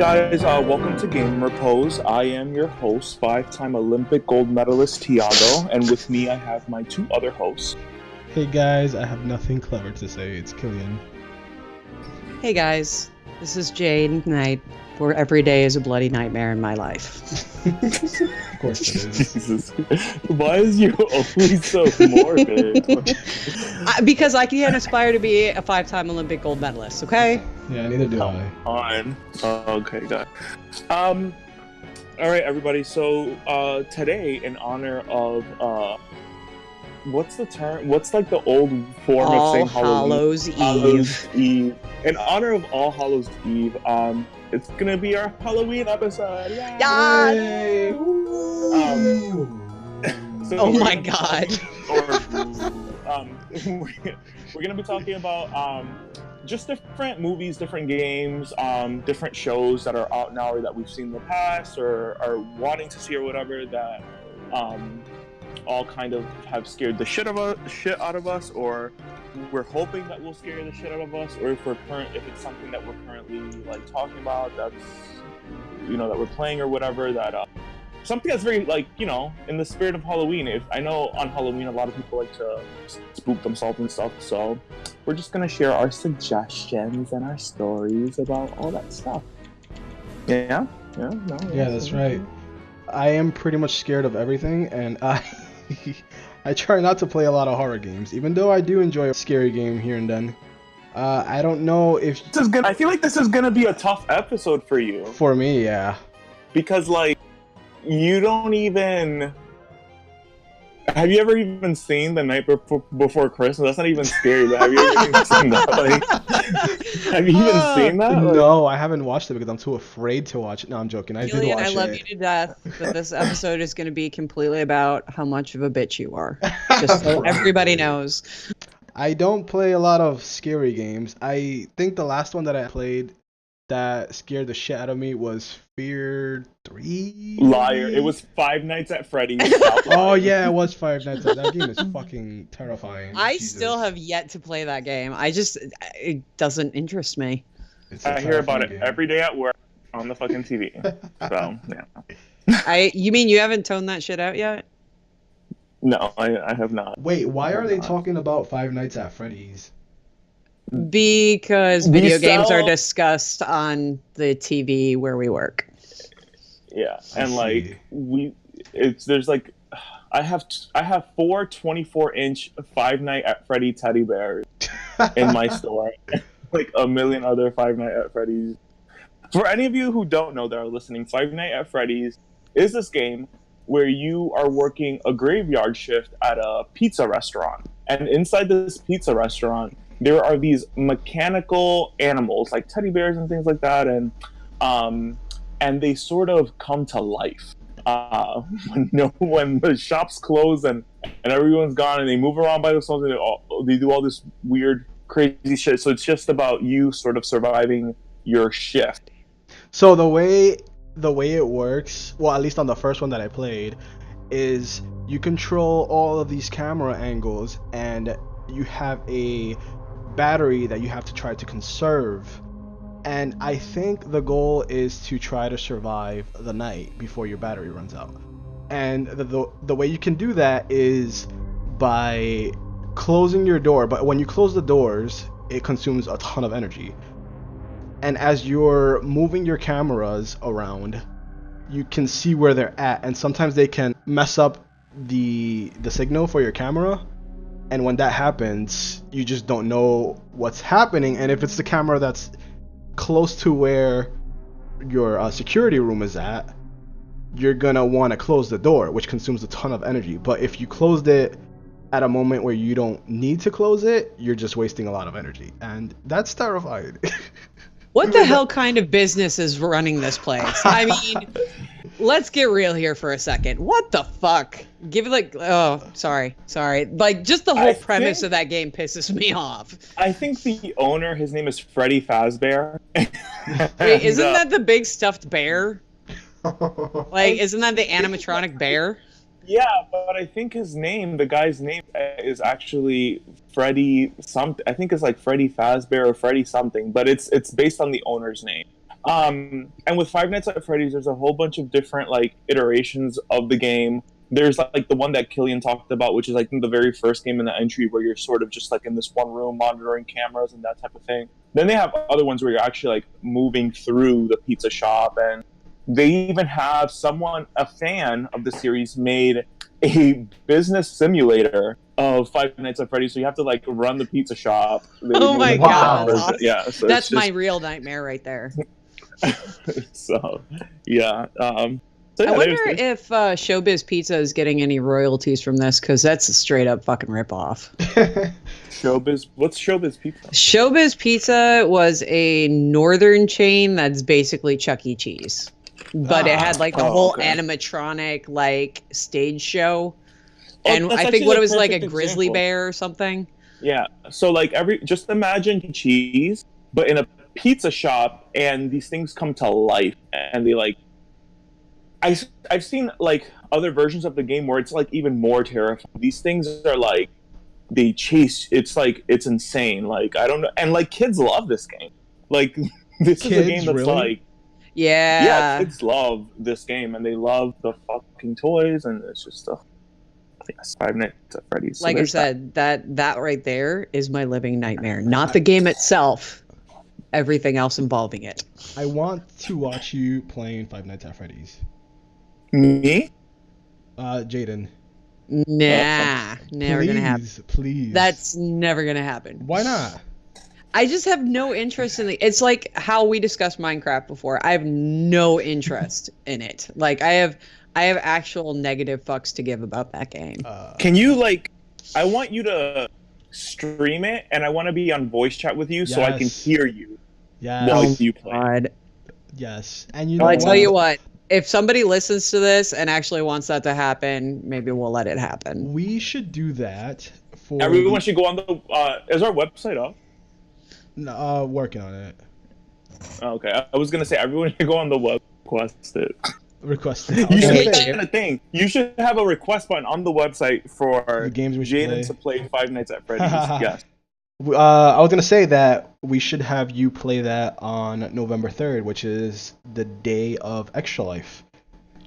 guys, welcome to Game Repose. I am your host, five-time Olympic gold medalist Tiago, and with me I have my two other hosts. Hey guys, I have nothing clever to say. It's Killian. Hey guys, this is Jade Knight, where every day is a bloody nightmare in my life. Of course it is. Jesus. Why is you always so morbid? Because I can't aspire to be a five-time Olympic gold medalist, okay? Yeah, neither do I. On. Okay, got it. Alright everybody, so today in honor of what's the term? What's like the old form of saying Hallows Eve. Hallows Eve. In honor of All Hallows Eve, it's gonna be our Halloween episode. Yay! So Oh my god. We're gonna be talking about just different movies, different games, different shows that are out now or that we've seen in the past or are wanting to see or whatever that all kind of have scared the shit out of us, or we're hoping that will scare the shit out of us, or if it's something that we're currently like talking about that's that we're playing or whatever, that something that's very like in the spirit of Halloween. If I know on Halloween a lot of people like to spook themselves and stuff, so we're just gonna share our suggestions and our stories about all that stuff. Yeah, That's right. I am pretty much scared of everything, and I try not to play a lot of horror games, even though I do enjoy a scary game here and then. I don't know if I feel like this is gonna be a tough episode for you. For me, yeah. Because like you don't even. Have you ever even seen The Night Before Christmas? That's not even scary, but have you ever even seen that? Like, have you even seen that? Like, no, I haven't watched it because I'm too afraid to watch it. No, I'm joking. I did watch it. I love you to death, but this episode is going to be completely about how much of a bitch you are. Just so everybody knows. I don't play a lot of scary games. I think the last one that I played that scared the shit out of me was Fear 3? Liar. It was Five Nights at Freddy's. Oh yeah, it was Five Nights. That game is fucking terrifying. I Jesus. still have yet to play that game. It doesn't interest me. I hear about it every day at work on the fucking TV. So, yeah. You mean you haven't toned that shit out yet? No, I have not. Wait, why are they talking about Five Nights at Freddy's? Because video games are discussed on the TV where we work. Yeah, and like there's like I have 4 24-inch Five Nights at Freddy teddy bears in my store, like a million other Five Nights at Freddy's. For any of you who don't know that are listening, Five Nights at Freddy's is this game where you are working a graveyard shift at a pizza restaurant, and inside this pizza restaurant there are these mechanical animals like teddy bears and things like that, and they sort of come to life when the shops close and everyone's gone and they move around by themselves and they do all this weird crazy shit. So it's just about you sort of surviving your shift. So the way it works, well, at least on the first one that I played, is you control all of these camera angles and you have a battery that you have to try to conserve, and I think the goal is to try to survive the night before your battery runs out. And the way you can do that is by closing your door, but when you close the doors it consumes a ton of energy, and as you're moving your cameras around you can see where they're at, and sometimes they can mess up the signal for your camera. And when that happens, you just don't know what's happening. And if it's the camera that's close to where your security room is at, you're going to want to close the door, which consumes a ton of energy. But if you closed it at a moment where you don't need to close it, you're just wasting a lot of energy. And that's terrifying. What the hell kind of business is running this place? I mean, let's get real here for a second. What the fuck? Give it sorry. Like, just the whole premise of that game pisses me off. I think the owner, his name is Freddy Fazbear. Wait, isn't that the big stuffed bear? Like, isn't that the animatronic bear? Yeah, but I think the guy's name is actually Freddy something. I think it's like Freddy Fazbear or Freddy something, but it's based on the owner's name. And with Five Nights at Freddy's, there's a whole bunch of different like iterations of the game. There's like the one that Killian talked about, which is I think the very first game in the entry where you're sort of just like in this one room monitoring cameras and that type of thing. Then they have other ones where you're actually like moving through the pizza shop, and they even have a fan of the series, made a business simulator of Five Nights at Freddy's. So you have to like run the pizza shop. Oh my Wow. god! Yeah, so That's my real nightmare right there. So yeah. So I wonder if Showbiz Pizza is getting any royalties from this, because that's a straight up fucking ripoff. Showbiz. What's Showbiz Pizza? Showbiz Pizza was a northern chain that's basically Chuck E. Cheese, but it had like the whole animatronic like stage show, and I think what it was like a grizzly bear or something. Yeah. So like just imagine cheese, but in a pizza shop, and these things come to life, and they like. I've seen like other versions of the game where it's like even more terrifying. These things are like they chase. It's like it's insane. Like I don't know, and like kids love this game. Like this is a game that's really? like yeah, kids love this game, and they love the fucking toys, and it's just stuff. Yes, Five Nights at Freddy's. So like I said, that right there is my living nightmare. Not the game itself, everything else involving it. I want to watch you playing Five Nights at Freddy's. Me? Jaden. Nah, never gonna happen. Please. That's never gonna happen. Why not? I just have no interest in it's like how we discussed Minecraft before. I have no interest in it. Like I have actual negative fucks to give about that game. Can you like? I want you to stream it, and I want to be on voice chat with you so I can hear you. Yeah. While you play. God. Yes, and you know. Well, I tell you what. If somebody listens to this and actually wants that to happen, maybe we'll let it happen. We should do that. Everyone should go on the. Is our website up? No, working on it. Okay, I was gonna say everyone should go on the web, request it. Request it. You should have a thing. You should have a request button on the website for the games we Jaden to play Five Nights at Freddy's. Yes. I was gonna say that we should have you play that on November 3rd, which is the day of Extra Life.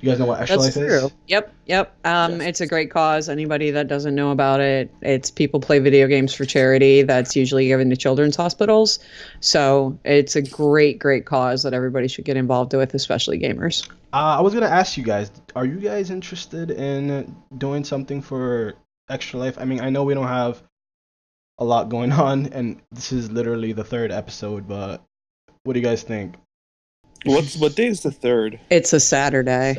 You guys know what Extra Life is? Yep. Yes. It's a great cause. Anybody that doesn't know about it, it's people play video games for charity. That's usually given to children's hospitals. So it's a great cause that everybody should get involved with, especially gamers. I was gonna ask you guys, are you guys interested in doing something for Extra Life? I mean, I know we don't have a lot going on, and this is literally the 3rd episode, but what do you guys think? What day is the 3rd? It's a Saturday.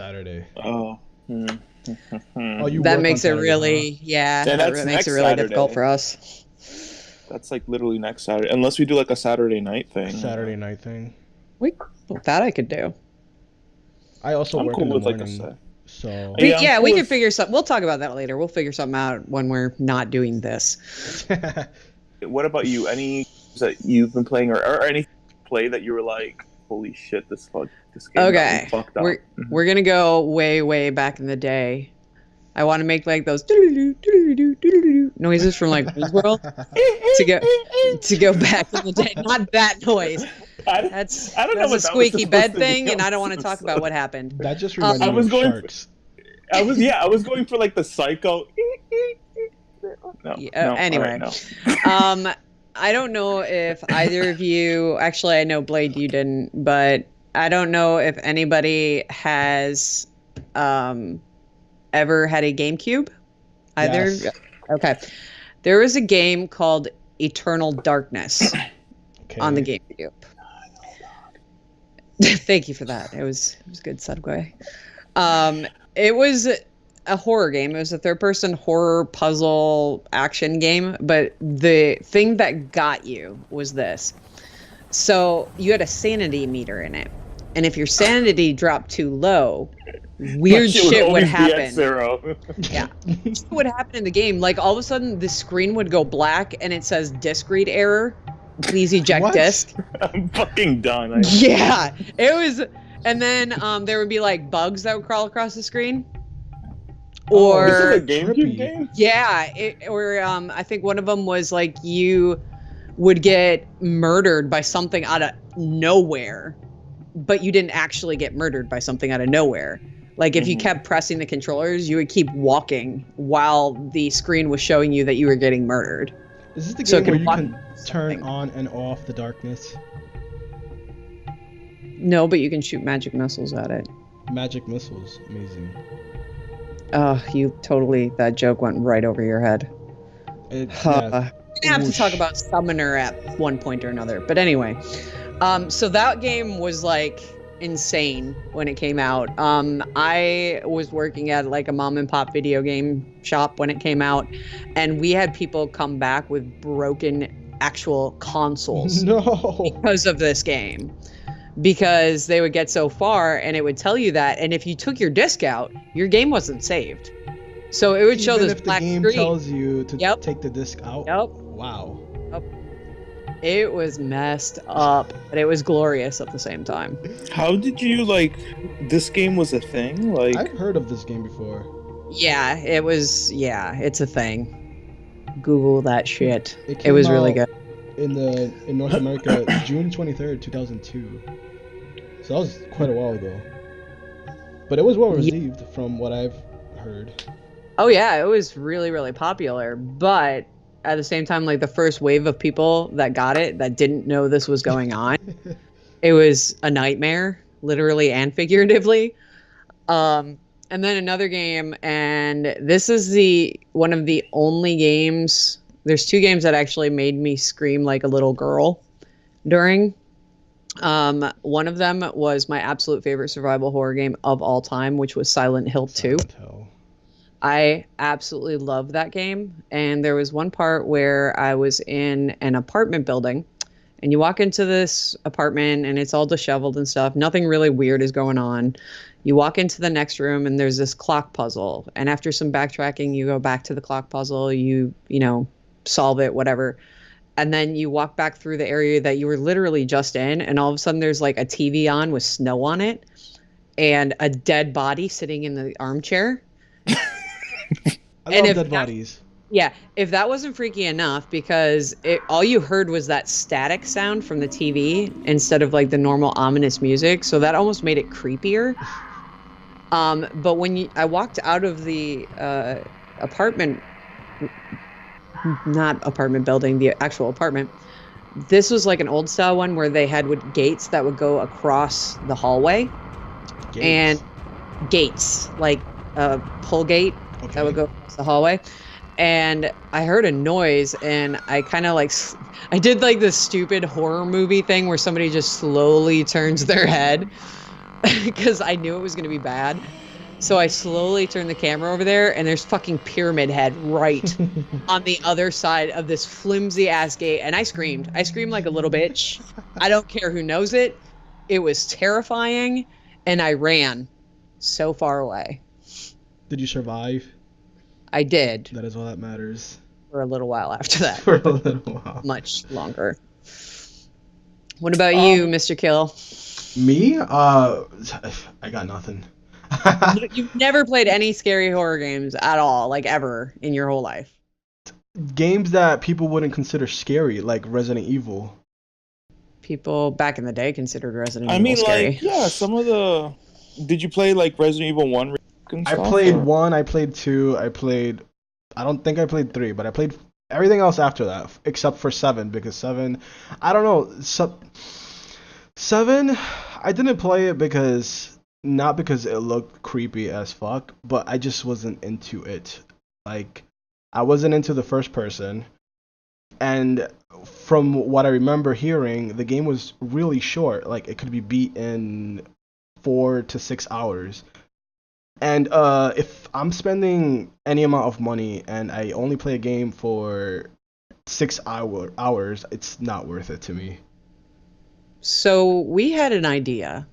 Oh. Oh, you that work makes on it Saturday, really, huh? that makes it really difficult for us. That's like literally next Saturday, unless we do like a Saturday night thing. That I could do. I also work in the morning. Like so yeah, we can figure something. We'll talk about that later. We'll figure something out when we're not doing this. What about you? Any that you've been playing, or any play that you were like, holy shit, this game okay, fucked up. We're gonna go way back in the day. I want to make like those noises from like Wayne's World to go back in the day. Not that noise. That's a squeaky bed thing, and I don't want to talk about what happened. That just reminded me of sharks. I was going for like the psycho. Anyway, I don't know if either of you. Actually, I know Blade, you didn't, but I don't know if anybody has ever had a GameCube. Either. Yes. Okay. There was a game called Eternal Darkness on the GameCube. Thank you for that. It was a good segue. It was a horror game. It was a third-person horror puzzle action game, but the thing that got you was this. So you had a sanity meter in it, and if your sanity dropped too low, weird shit would happen. Yeah, shit would happen in the game. Like all of a sudden, the screen would go black, and it says disk read error. Please eject disk. I'm fucking done. Yeah, it was, and then there would be like bugs that would crawl across the screen. Or this is a GameCube game? Yeah, I think one of them was like you would get murdered by something out of nowhere, but you didn't actually get murdered by something out of nowhere. Like if you kept pressing the controllers, you would keep walking while the screen was showing you that you were getting murdered. Is this the game where you can turn on and off the darkness? No, but you can shoot magic missiles at it. Magic missiles, amazing. Oh, that joke went right over your head. Yeah. We're gonna have to talk about Summoner at one point or another. But anyway, so that game was like insane when it came out. I was working at like a mom and pop video game shop when it came out, and we had people come back with broken actual consoles because of this game. Because they would get so far and it would tell you that, and if you took your disc out, your game wasn't saved. So it would show this black screen. Even if the game tells you to take the disc out? Yep. Wow. Yep. It was messed up, but it was glorious at the same time. How did you, this game was a thing? I've heard of this game before. Yeah, it's a thing. Google that shit. It was really good. In North America, June 23rd, 2002. So that was quite a while ago. But it was well received from what I've heard. Oh yeah, it was really, really popular. But at the same time, the first wave of people that got it that didn't know this was going on, it was a nightmare, literally and figuratively. And then another game, and this is one of the only games. There's 2 games that actually made me scream like a little girl during. One of them was my absolute favorite survival horror game of all time, which was Silent Hill 2. I absolutely love that game. And there was one part where I was in an apartment building, and you walk into this apartment and it's all disheveled and stuff. Nothing really weird is going on. You walk into the next room and there's this clock puzzle. And after some backtracking, you go back to the clock puzzle, you solve it, whatever. And then you walk back through the area that you were literally just in, and all of a sudden there's like a TV on with snow on it and a dead body sitting in the armchair. I love dead bodies. Yeah, if that wasn't freaky enough, because all you heard was that static sound from the TV instead of like the normal ominous music, so that almost made it creepier. But when I walked out of the apartment, not apartment building, the actual apartment, this was like an old style one where they had gates that would go across the hallway. And gates, like a pull gate that would go across the hallway. And I heard a noise, and I kind of I did like this stupid horror movie thing where somebody just slowly turns their head because I knew it was going to be bad. So I slowly turned the camera over there, and there's fucking Pyramid Head right on the other side of this flimsy ass gate. And I screamed. I screamed like a little bitch. I don't care who knows it. It was terrifying, and I ran so far away. Did you survive? I did. That is all that matters. For a little while after that. For a little while. Much longer. What about you, Mr. Kill? Me? I got nothing. You've never played any scary horror games at all, like ever, in your whole life? Games that people wouldn't consider scary, like Resident Evil. People back in the day considered Resident Evil scary. Some of the... Did you play, Resident Evil 1? I played 1, I played 2, I don't think I played 3, but I played everything else after that, except for 7, because 7, I don't know, 7, I didn't play it not because it looked creepy as fuck, but I just wasn't into it. I wasn't into the first person, and from what I remember hearing, the game was really short, it could be beat in 4 to 6 hours. And if I'm spending any amount of money and I only play a game for 6 hours, it's not worth it to me. So we had an idea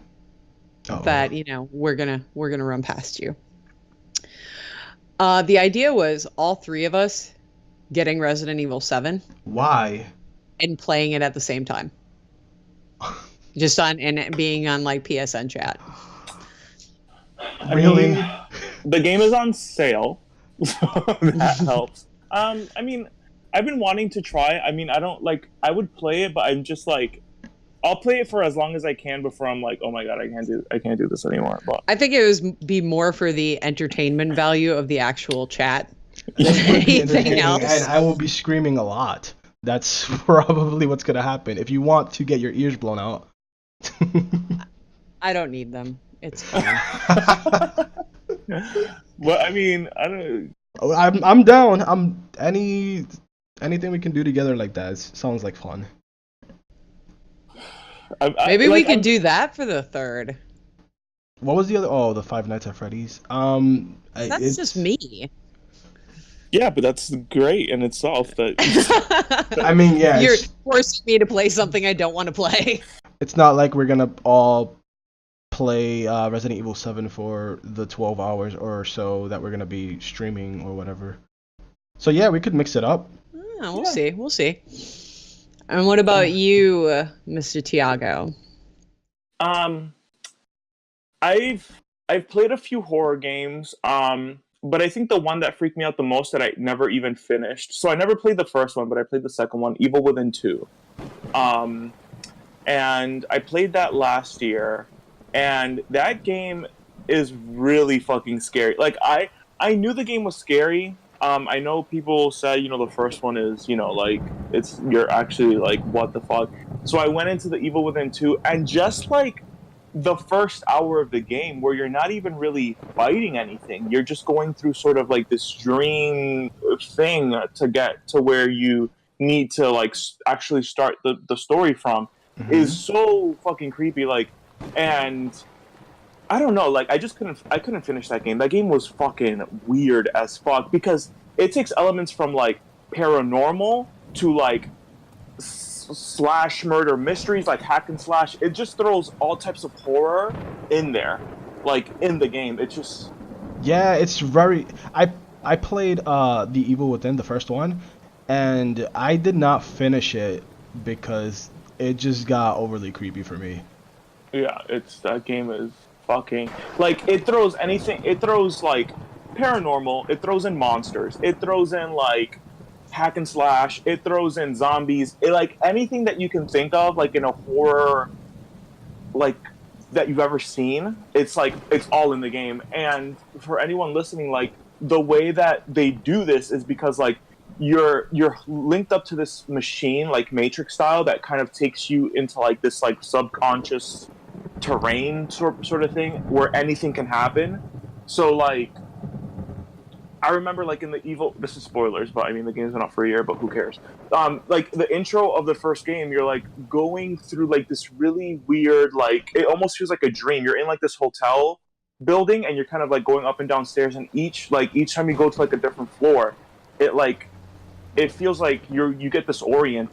that we're gonna run past you. The idea was all 3 of us getting Resident Evil 7. Why? And playing it at the same time. Just and being on PSN chat. Really? The game is on sale, so that helps. I've been wanting to try. I don't I would play it, but I'm just I'll play it for as long as I can before I'm like, oh my god, I can't do this anymore. But I think it was be more for the entertainment value of the actual chat than This would be anything entertaining, else. and I will be screaming a lot. That's probably what's gonna happen. If you want to get your ears blown out. I don't need them. It's fine. Well, I mean, I don't. I'm down. Anything we can do together like that sounds like fun. Maybe we could do that for the third. What was the other? Oh, the Five Nights at Freddy's. That's just me. Yeah, but that's great in itself. That I mean, yeah. You're forcing me to play something I don't want to play. It's not like we're gonna all play Resident Evil 7 for the 12 hours or so that we're gonna be streaming or whatever. So yeah, we could mix it up. We'll see. We'll see. And what about you, Mr. Tiago? I've played a few horror games. But I think the one that freaked me out the most that I never even finished. So I never played the first one, but I played the second one, Evil Within 2. And I played that last year, and that game is really fucking scary. Like I knew the game was scary. I know people say, you know, the first one is, you know, like you're actually like, what the fuck? So I went into the Evil Within 2, and just like the first hour of the game where you're not even really fighting anything, you're just going through sort of like this dream thing to get to where you need to like actually start the story from, is so fucking creepy. Like, and I don't know, like I couldn't finish that game. That game was fucking weird as fuck because it takes elements from like paranormal to like slash murder mysteries, like hack and slash. It just throws all types of horror in there, like in the game. It just it's very. I played the Evil Within, the first one, and I did not finish it because it just got overly creepy for me. Yeah, that game is fucking like it throws anything. It throws like paranormal. It throws in monsters. It throws in like hack and slash. It throws in zombies. Like anything that you can think of, like in a horror, like that you've ever seen. It's like it's all in the game. And for anyone listening, like the way that they do this is because like you're linked up to this machine, like Matrix style, that kind of takes you into like this like subconscious terrain sort of thing where anything can happen. So like I remember, like, in the Evil... This is spoilers, but, I mean, the game's been out for a year, but who cares? Like, the intro of the first game, you're, like, going through, like, this really weird, like... It almost feels like a dream. You're in, like, this hotel building, and you're kind of, like, going up and down stairs, and each time you go to, like, a different floor, it feels like you get disorient.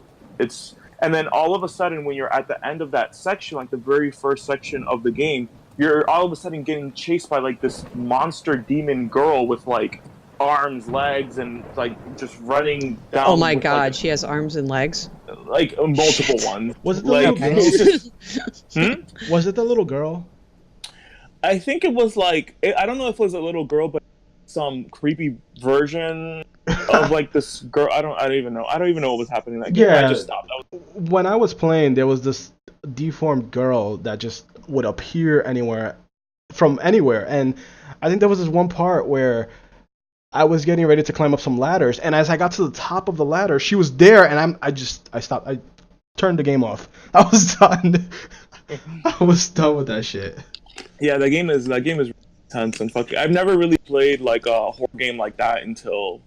And then all of a sudden, when you're at the end of that section, like, the very first section of the game, you're all of a sudden getting chased by, like, this monster demon girl with, like... arms, legs, and like just running down. Oh my god, like, she has arms and legs? Like multiple ones. Was it the like, little girl? Was it the little girl? I think it was like I don't know if it was a little girl, but some creepy version of like this girl. I don't even know. I don't even know what was happening in that game. Yeah. I just stopped. When I was playing, there was this deformed girl that just would appear from anywhere, and I think there was this one part where I was getting ready to climb up some ladders, and as I got to the top of the ladder, she was there, and I stopped. I turned the game off. I was done. I was done with that shit. Yeah, that game is intense and fucking. I've never really played like a horror game like that until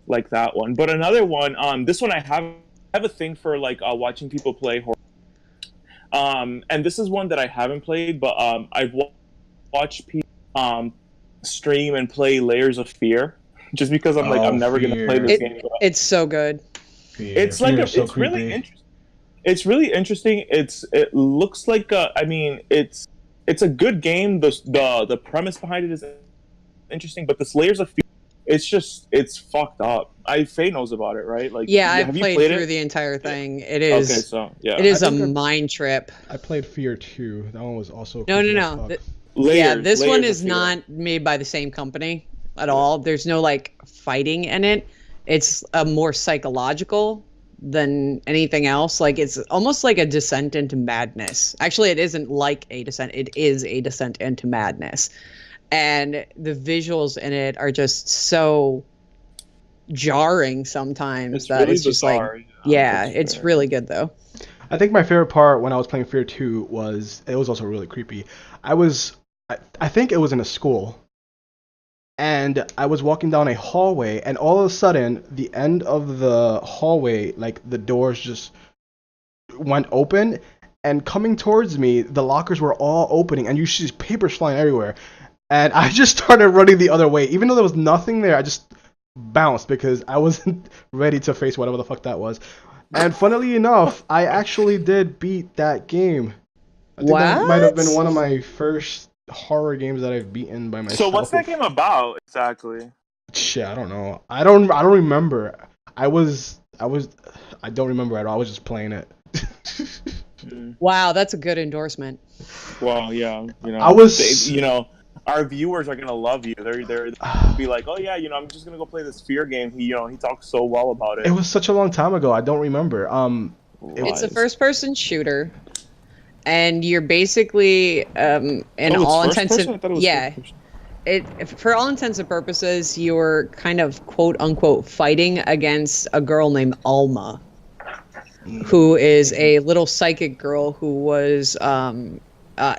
like that one. But another one, this one I have a thing for like watching people play horror. And this is one that I haven't played, but I've watched people stream and play Layers of Fear, just because I'm like I'm never gonna play this game. It's so good. It's like it's really interesting. It's really interesting. It looks like I mean it's a good game. The premise behind it is interesting, but this Layers of Fear, it's fucked up. Faye knows about it, right? Like I've played through the entire thing. It is okay. So yeah, it is a mind trip. I played Fear 2. That one was also no. This one is not made by the same company at all. There's no like fighting in it. It's a more psychological than anything else. Like, it's almost like a descent into madness. Actually, it isn't like a descent. It is a descent into madness. And the visuals in it are just so jarring sometimes It's that really it's just bizarre. like, yeah, it's really good though. I think my favorite part when I was playing Fear 2 was, it was also really creepy. I think it was in a school, and I was walking down a hallway, and all of a sudden, the end of the hallway, like the doors just went open, and coming towards me, the lockers were all opening, and you see papers flying everywhere. And I just started running the other way. Even though there was nothing there, I just bounced because I wasn't ready to face whatever the fuck that was. And funnily enough, I actually did beat that game. I think that might have been one of my first horror games that I've beaten by myself. So what's that game about exactly? Shit, I don't know. I don't remember. I don't remember at all. I was just playing it. Wow, that's a good endorsement. Well, yeah, our viewers are gonna love you. They're be like, oh yeah, I'm just gonna go play this Fear game. He talks so well about it. It was such a long time ago. I don't remember. It's a first-person shooter, and you're basically, all intents and for all intents and purposes, you're kind of quote unquote fighting against a girl named Alma, who is a little psychic girl who was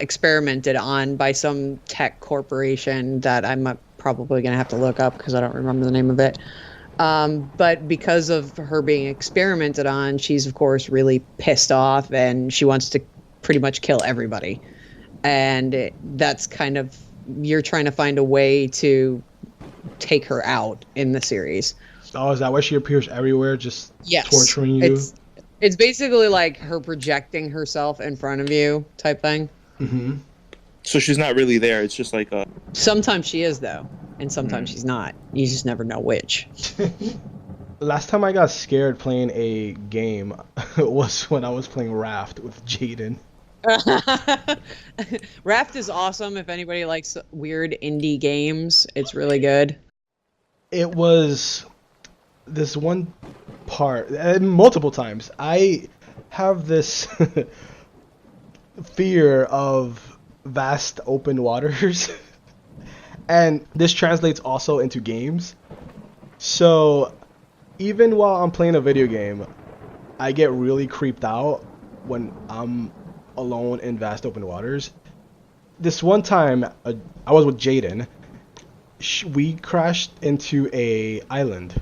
experimented on by some tech corporation that I'm probably going to have to look up because I don't remember the name of it. But because of her being experimented on, she's, of course, really pissed off, and she wants to pretty much kill everybody. And that's kind of, you're trying to find a way to take her out in the series. Oh, is that why she appears everywhere, just torturing you? It's basically like her projecting herself in front of you type thing. Mm-hmm. So she's not really there. It's just like a... Sometimes she is, though, and sometimes she's not. You just never know which. Last time I got scared playing a game was when I was playing Raft with Jaden. Raft is awesome if anybody likes weird indie games. It's really good. It was this one part, and multiple times, I have this fear of vast open waters. And this translates also into games. So even while I'm playing a video game, I get really creeped out when I'm alone in vast open waters. This one time, I was with Jaden. We crashed into a island,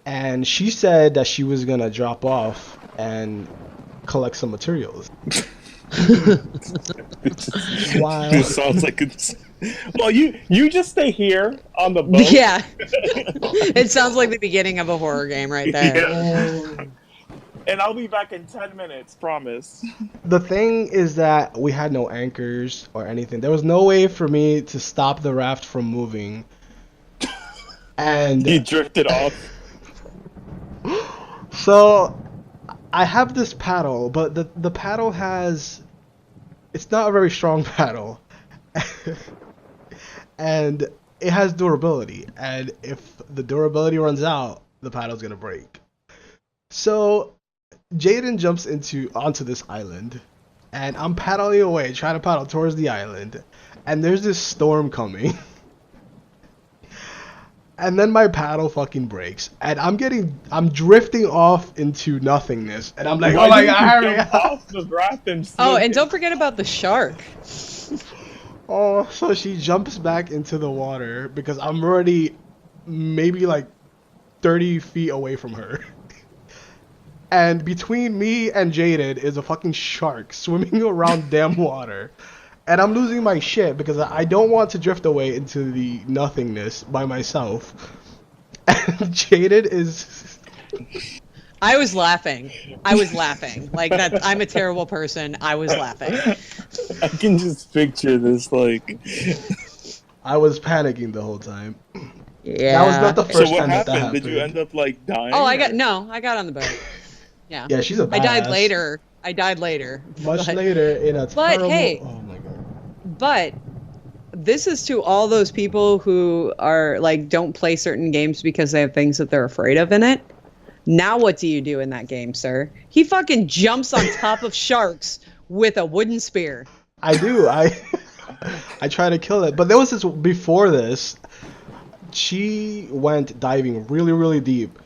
and she said that she was gonna drop off and collect some materials. Wow. It sounds like it's... Well, you just stay here on the boat. Yeah. It sounds like the beginning of a horror game right there. Yeah. And I'll be back in 10 minutes, promise. The thing is that we had no anchors or anything. There was no way for me to stop the raft from moving. And he drifted off. So I have this paddle, but the paddle has... It's not a very strong paddle. And it has durability. And if the durability runs out, the paddle's going to break. So Jaden jumps onto this island, and I'm paddling away, trying to paddle towards the island, and there's this storm coming. And then my paddle fucking breaks, and I'm drifting off into nothingness, and I'm like, oh my god, hurry up. Oh, and don't forget about the shark. Oh, so she jumps back into the water because I'm already maybe like 30 feet away from her. And between me and Jaden is a fucking shark swimming around damn water. And I'm losing my shit because I don't want to drift away into the nothingness by myself. And Jaden is... I was laughing. Like, that. I'm a terrible person. I was laughing. I can just picture this, like... I was panicking the whole time. Yeah. That was not the first time that happened? happened. Did you end up, like, dying? Oh, I got on the boat. Yeah. Yeah, she's a badass. I died later. Much later in a terrible... hey, oh my god. But this is to all those people who are like don't play certain games because they have things that they're afraid of in it. Now what do you do in that game, sir? He fucking jumps on top of sharks with a wooden spear. I do. I try to kill it. But there was this before this. She went diving really, really deep.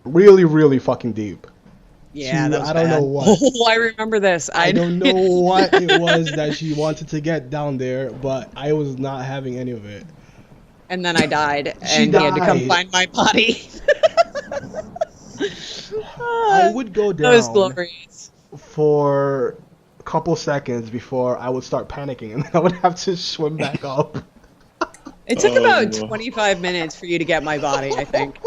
Really, really fucking deep. Yeah, that was I don't know what. Oh, I remember this. I don't know what it was that she wanted to get down there, but I was not having any of it. And then I died, She and he had to come died. find my body. I would go That was down glorious. for a couple seconds before I would start panicking, and then I would have to swim back up. It took about 25 minutes for you to get my body, I think.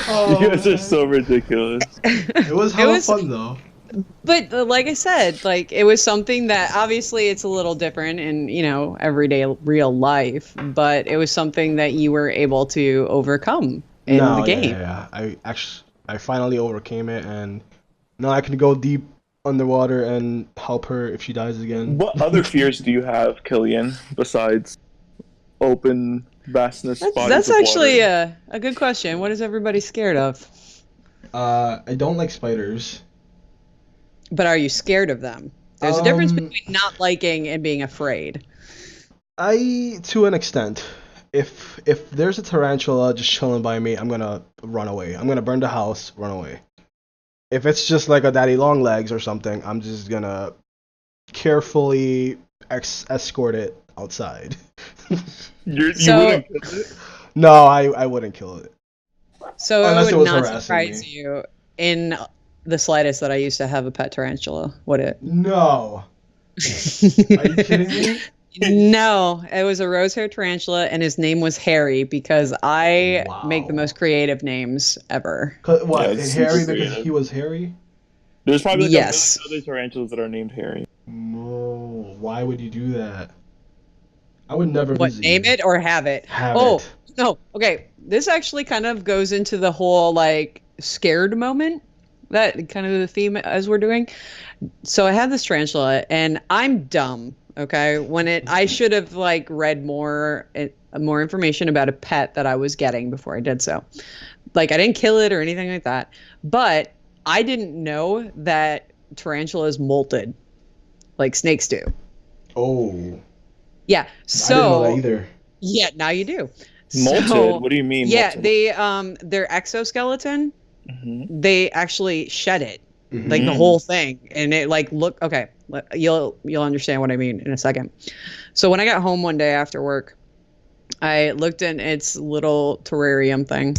You guys are so ridiculous. It was hella fun though. But like I said, like it was something that obviously it's a little different in, you know, everyday real life, but it was something that you were able to overcome in the game. Yeah. I finally overcame it, and now I can go deep underwater and help her if she dies again. What other fears do you have, Killian, besides open vastness? That's actually a good question. What is everybody scared of? I don't like spiders. But are you scared of them? There's a difference between not liking and being afraid. To an extent. If there's a tarantula just chilling by me, I'm gonna run away. I'm gonna burn the house, run away. If it's just like a daddy long legs or something, I'm just gonna carefully escort it outside. You wouldn't kill it? No, I wouldn't kill it. So Unless it it would was not harassing surprise me. you in the slightest that I used to have a pet tarantula, would it? No. Are you kidding me? No, it was a rose hair tarantula, and his name was Harry because I make the most creative names ever. What? Yeah, it's Harry super because creative. he was Harry? There's probably like Yes. a million other tarantulas that are named Harry. No. Why would you do that? I would never What, visit name you. it or have it? Have Oh, it. no. Okay. This actually kind of goes into the whole like scared moment, that kind of the theme as we're doing. So I had this tarantula, and I'm dumb. Okay, I should have like read more information about a pet that I was getting before I did so. Like I didn't kill it or anything like that, but I didn't know that tarantulas molted, like snakes do. Oh. Yeah. So I didn't know that either. yeah, now you do. Molted? So, What do you mean? Yeah, molted? their exoskeleton, Mm-hmm. they actually shed it, Mhm. like the whole thing, and it like look okay. You'll understand what I mean in a second. So when I got home one day after work, I looked in its little terrarium thing,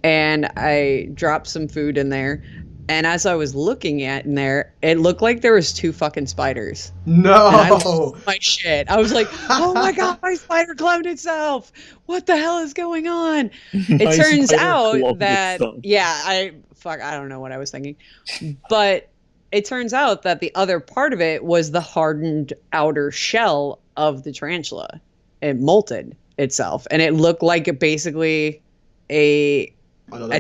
and I dropped some food in there. And as I was looking at in there, it looked like there was 2 fucking spiders. No. And I lost my shit. I was like, oh my god, my spider cloned itself. What the hell is going on? It turns out that, I don't know what I was thinking. But it turns out that the other part of it was the hardened outer shell of the tarantula. It molted itself. And it looked like basically a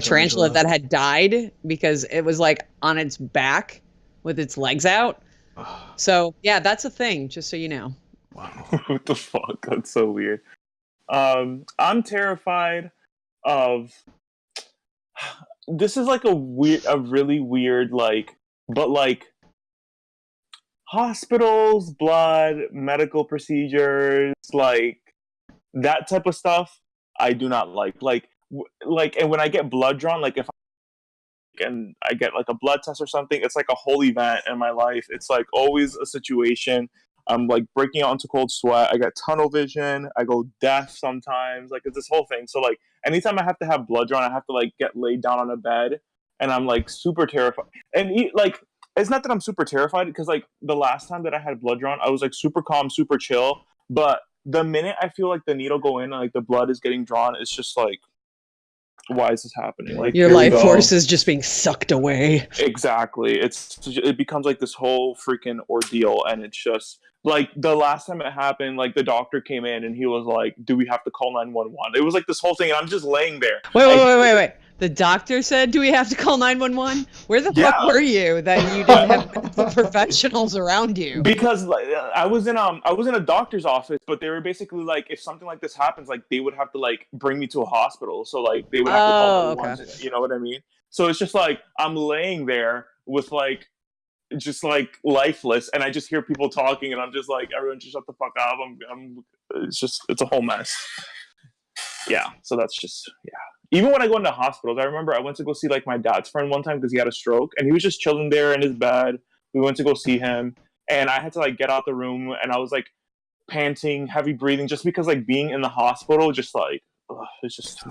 tarantula that had died because it was like on its back with its legs out. So yeah, that's a thing, just so you know. Wow. What the fuck? That's so weird. I'm terrified of. This is like a really weird, like, but like hospitals, blood, medical procedures, like that type of stuff. I do not like. And when I get blood drawn, like if I get like a blood test or something, it's like a whole event in my life. It's like always a situation. I'm like breaking out into cold sweat. I get tunnel vision. I go deaf sometimes. Like it's this whole thing. So like anytime I have to have blood drawn, I have to like get laid down on a bed, and I'm like super terrified. And like it's not that I'm super terrified because like the last time that I had blood drawn, I was like super calm, super chill. But the minute I feel like the needle go in and like the blood is getting drawn, it's just like, why is this happening? Like your life force is just being sucked away. Exactly. It becomes like this whole freaking ordeal, and it's just like the last time it happened, like the doctor came in and he was like, "Do we have to call 911?" It was like this whole thing, and I'm just laying there. Wait. The doctor said, "Do we have to call 911?" Where the fuck were you that you didn't have medical professionals around you? Because like, I was in a doctor's office, but they were basically like, if something like this happens, like they would have to like bring me to a hospital. So like they would have to call 911. Okay. You know what I mean? So it's just like I'm laying there with like just like lifeless, and I just hear people talking, and I'm just like, everyone just shut the fuck up. It's a whole mess. Yeah. So that's just Even when I go into hospitals, I remember I went to go see like my dad's friend one time because he had a stroke, and he was just chilling there in his bed. We went to go see him, and I had to like get out the room, and I was like panting, heavy breathing, just because like being in the hospital, just like it's just.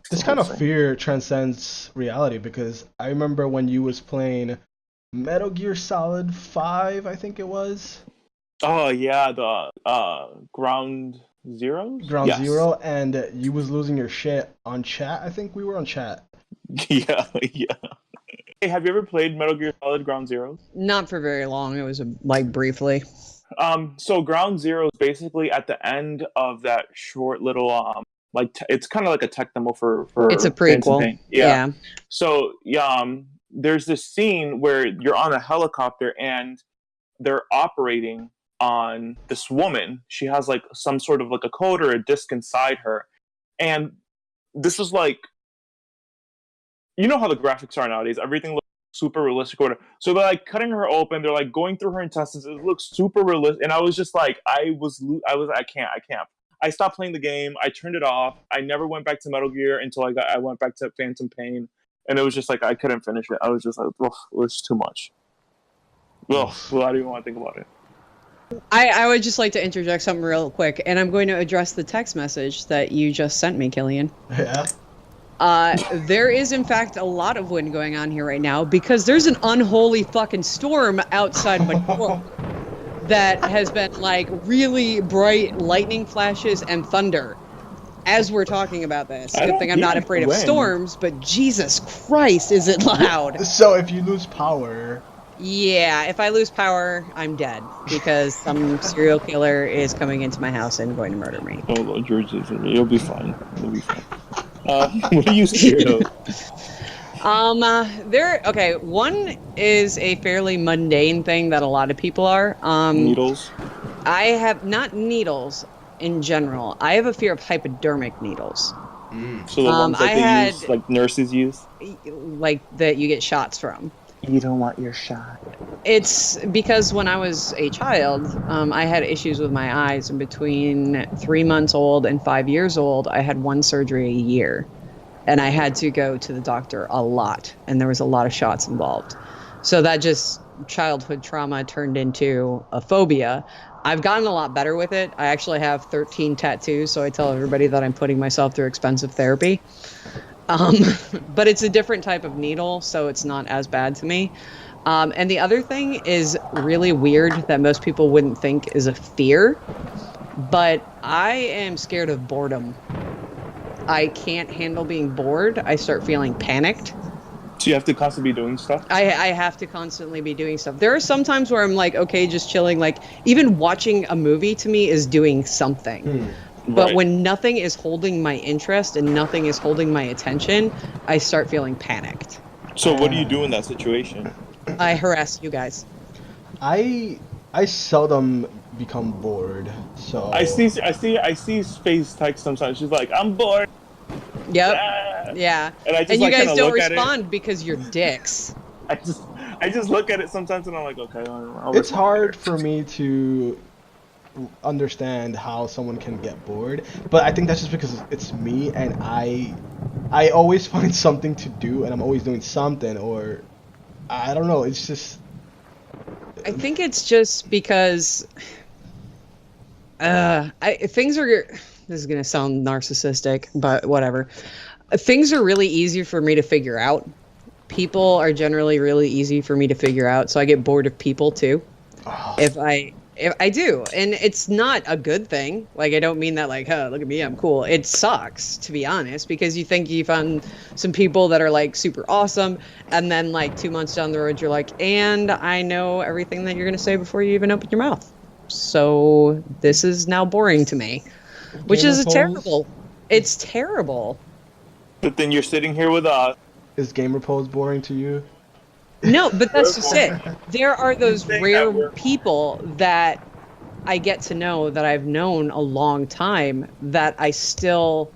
This kind of fear transcends reality, because I remember when you was playing Metal Gear Solid 5, I think it was. Oh yeah, the Ground Zero? Ground Zero, and you was losing your shit on chat. I think we were on chat. Yeah. Hey, have you ever played Metal Gear Solid Ground Zero? Not for very long. It was like briefly. So Ground Zero is basically at the end of that short little it's kind of like a tech demo for it's a prequel. Yeah. So there's this scene where you're on a helicopter and they're operating on this woman. She has like some sort of like a code or a disc inside her, and this is like, you know how the graphics are nowadays, everything looks super realistic or whatever. So they're like cutting her open, they're like going through her intestines, it looks super realistic, and I was just like, I can't. I stopped playing the game, I turned it off, I never went back to Metal Gear until I went back to Phantom Pain, and it was just like I couldn't finish it. I was just like, it was too much. Well, I don't even want to think about it. I would just like to interject something real quick, and I'm going to address the text message that you just sent me, Killian. Yeah. There is, in fact, a lot of wind going on here right now, because there's an unholy fucking storm outside my door that has been, like, really bright lightning flashes and thunder as we're talking about this. Good thing I'm not afraid of storms, but Jesus Christ, is it loud. So if you lose power... Yeah, if I lose power, I'm dead, because some serial killer is coming into my house and going to murder me. Oh, Lord, George, you'll be fine. You'll be fine. What are you scared of? One is a fairly mundane thing that a lot of people are. Needles? I have, not needles in general. I have a fear of hypodermic needles. So the ones that use, like nurses use? Like that you get shots from. You don't want your shot. It's because when I was a child, I had issues with my eyes, and between 3 months old and 5 years old, I had one surgery a year, and I had to go to the doctor a lot, and there was a lot of shots involved. So that just childhood trauma turned into a phobia. I've gotten a lot better with it. I actually have 13 tattoos, so I tell everybody that I'm putting myself through expensive therapy. But it's a different type of needle, so it's not as bad to me. And the other thing is really weird that most people wouldn't think is a fear, but I am scared of boredom. I can't handle being bored. I start feeling panicked. So you have to constantly be doing stuff? I have to constantly be doing stuff. There are some times where I'm like, okay, just chilling. Like, even watching a movie to me is doing something. But when nothing is holding my interest and nothing is holding my attention, I start feeling panicked. So what do you do in that situation? I harass you guys. I seldom become bored. So I see Space text sometimes. She's like, I'm bored. Yep. Yeah. And you guys don't respond because you're dicks. I just look at it sometimes and I'm like, okay. It's hard for me to understand how someone can get bored, but I think that's just because it's me, and I always find something to do, and I'm always doing something, or I don't know, it's just, I think it's just because things are, this is gonna sound narcissistic, but whatever, things are really easy for me to figure out. People are generally really easy for me to figure out, so I get bored of people too. If I do, and it's not a good thing. Like, I don't mean that like, oh, look at me, I'm cool. It sucks, to be honest, because you think you found some people that are like super awesome, and then like 2 months down the road, you're like, and I know everything that you're gonna say before you even open your mouth. So this is now boring to me, which is terrible. It's terrible. But then you're sitting here with us. Is Game Repose boring to you? No, but that's just it. There are those Saying that rare we're- people that I get to know that I've known a long time that I still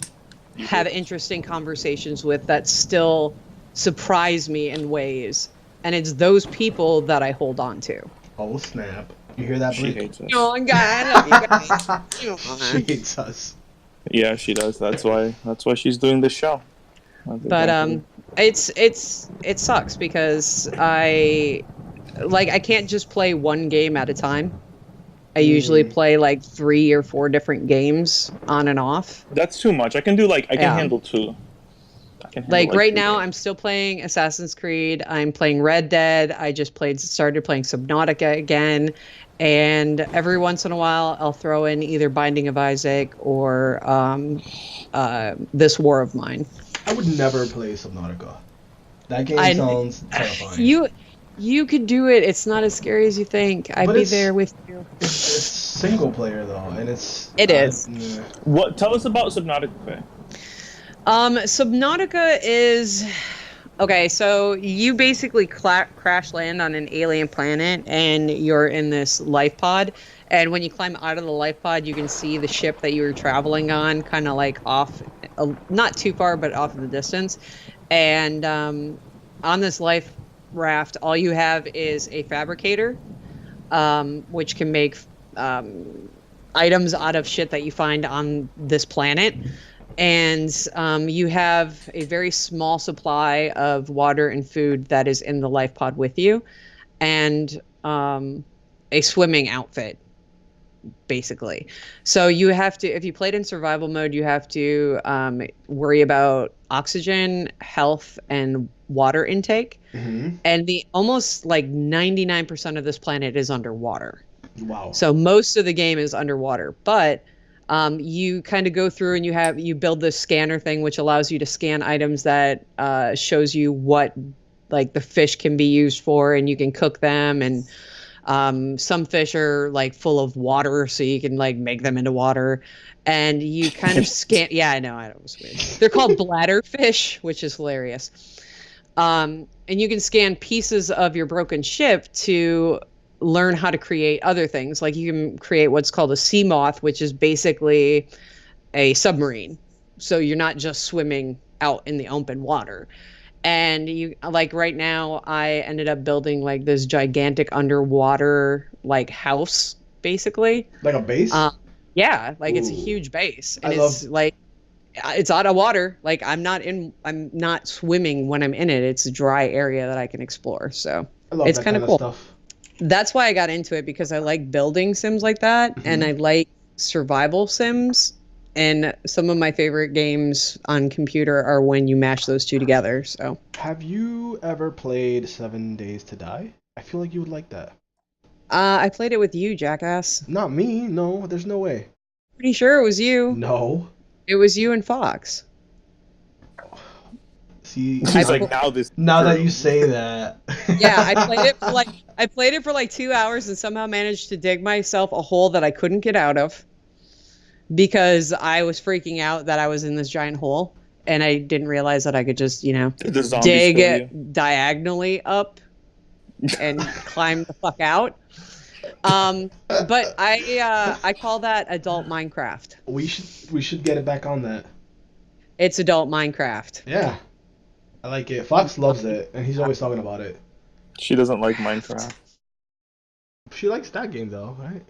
have interesting conversations with, that still surprise me in ways. And it's those people that I hold on to. Oh, snap. You hear that, She Blake? hates us. Oh, God, I love you guys. She hates us. Yeah, she does. That's why she's doing this show. But it sucks because I can't just play one game at a time. I usually play like 3 or 4 different games on and off. That's too much. I can handle 2. Like right now, I'm still playing Assassin's Creed. I'm playing Red Dead. I just started playing Subnautica again, and every once in a while, I'll throw in either Binding of Isaac or This War of Mine. I would never play Subnautica. That game sounds terrifying. You could do it. It's not as scary as you think. I'd be there with you. It's single player though, and it is. Yeah. What? Tell us about Subnautica. Subnautica is okay. So you basically crash land on an alien planet, and you're in this life pod. And when you climb out of the life pod, you can see the ship that you were traveling on, kind of like off, not too far, but off in the distance. And on this life raft, all you have is a fabricator, which can make items out of shit that you find on this planet. And you have a very small supply of water and food that is in the life pod with you, and a swimming outfit, basically. So you have to, if you played in survival mode, you have to worry about oxygen, health, and water intake. Mm-hmm. And the almost like 99% of this planet is underwater. Wow. So most of the game is underwater, but you kind of go through and you build this scanner thing, which allows you to scan items that shows you what like the fish can be used for, and you can cook them. And some fish are like full of water, so you can like make them into water. And you kind of scan. Yeah, I know. It was weird. They're called bladder fish, which is hilarious. And you can scan pieces of your broken ship to learn how to create other things. Like you can create what's called a sea moth, which is basically a submarine. So you're not just swimming out in the open water. And you like right now, I ended up building like this gigantic underwater like house, basically. Like a base? Yeah, like it's a huge base, and like it's out of water. Like I'm not swimming when I'm in it. It's a dry area that I can explore. So it's kind of cool. Stuff. That's why I got into it, because I like building sims like that, and I like survival sims. And some of my favorite games on computer are when you mash those two together. So, have you ever played 7 Days to Die? I feel like you would like that. I played it with you, jackass. Not me. No, there's no way. Pretty sure it was you. No. It was you and Fox. See, now that you say that. Yeah, I played it for like 2 hours and somehow managed to dig myself a hole that I couldn't get out of, because I was freaking out that I was in this giant hole, and I didn't realize that I could just, dig it diagonally up and climb the fuck out. But I call that adult Minecraft. We should get it back on that. It's adult Minecraft. Yeah. I like it. Fox loves it, and he's always talking about it. She doesn't like Minecraft. She likes that game, though, right?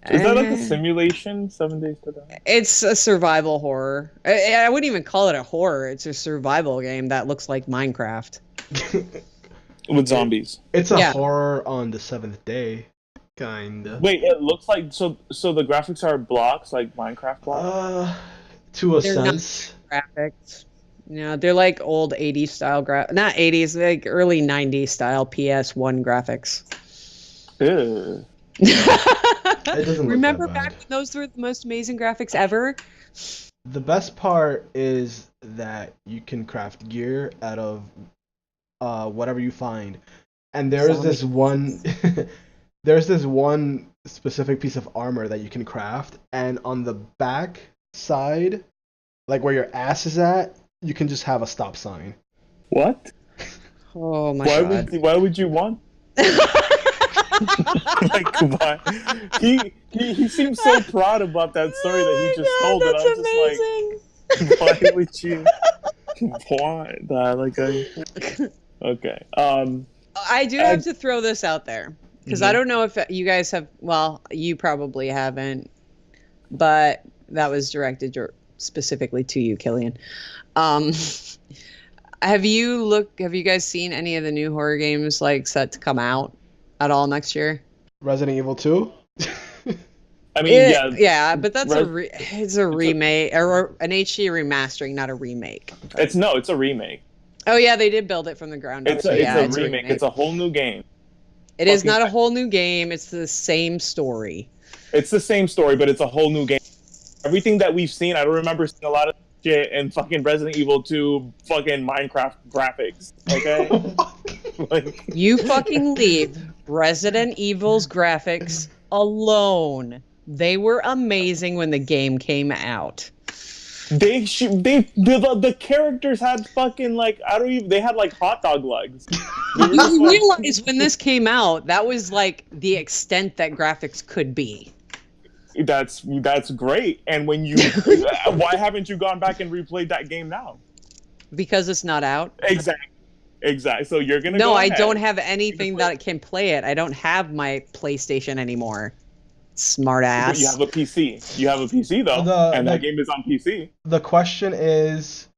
Is that like a simulation? 7 Days to Die? It's a survival horror. I wouldn't even call it a horror. It's a survival game that looks like Minecraft. With zombies. It's a horror on the 7th day, kinda. Wait, it looks like so the graphics are blocks, like Minecraft blocks? To a sense. Not graphics. No, they're like old 80s style not 80s, like early 90s style PS1 graphics. Ew. It doesn't look Remember that back bad. when those were the most amazing graphics ever? The best part is that you can craft gear out of whatever you find. And there's this one specific piece of armor that you can craft, and on the back side, like where your ass is at, you can just have a stop sign. What? Oh my god. Why would you want? Like, why? He seems so proud about that story that he just told it. I'm just like, why would you? Why? Okay. I do have to throw this out there because I don't know if you guys have. Well, you probably haven't, but that was directed specifically to you, Killian. Have you guys seen any of the new horror games like set to come out at all next year? Resident Evil 2? I mean, yeah, but that's it's a remake or an HD remastering, not a remake. It's a remake. Oh yeah, they did build it from the ground up. It's a remake. It's a whole new game. It is not a whole new game. It's the same story. It's the same story, but it's a whole new game. Everything that we've seen, I don't remember seeing a lot of shit in fucking Resident Evil 2 fucking Minecraft graphics. Okay? Like, you fucking leave Resident Evil's graphics alone. They were amazing when the game came out. The characters had fucking like they had like hot dog legs. You realize when this came out, that was like the extent that graphics could be. That's great. And when you, why haven't you gone back and replayed that game now? Because it's not out. Exactly. So you're gonna. No, I don't have anything that can play it. I don't have my PlayStation anymore. Smart ass. But you have a PC. You have a PC though, and that game is on PC. The question is,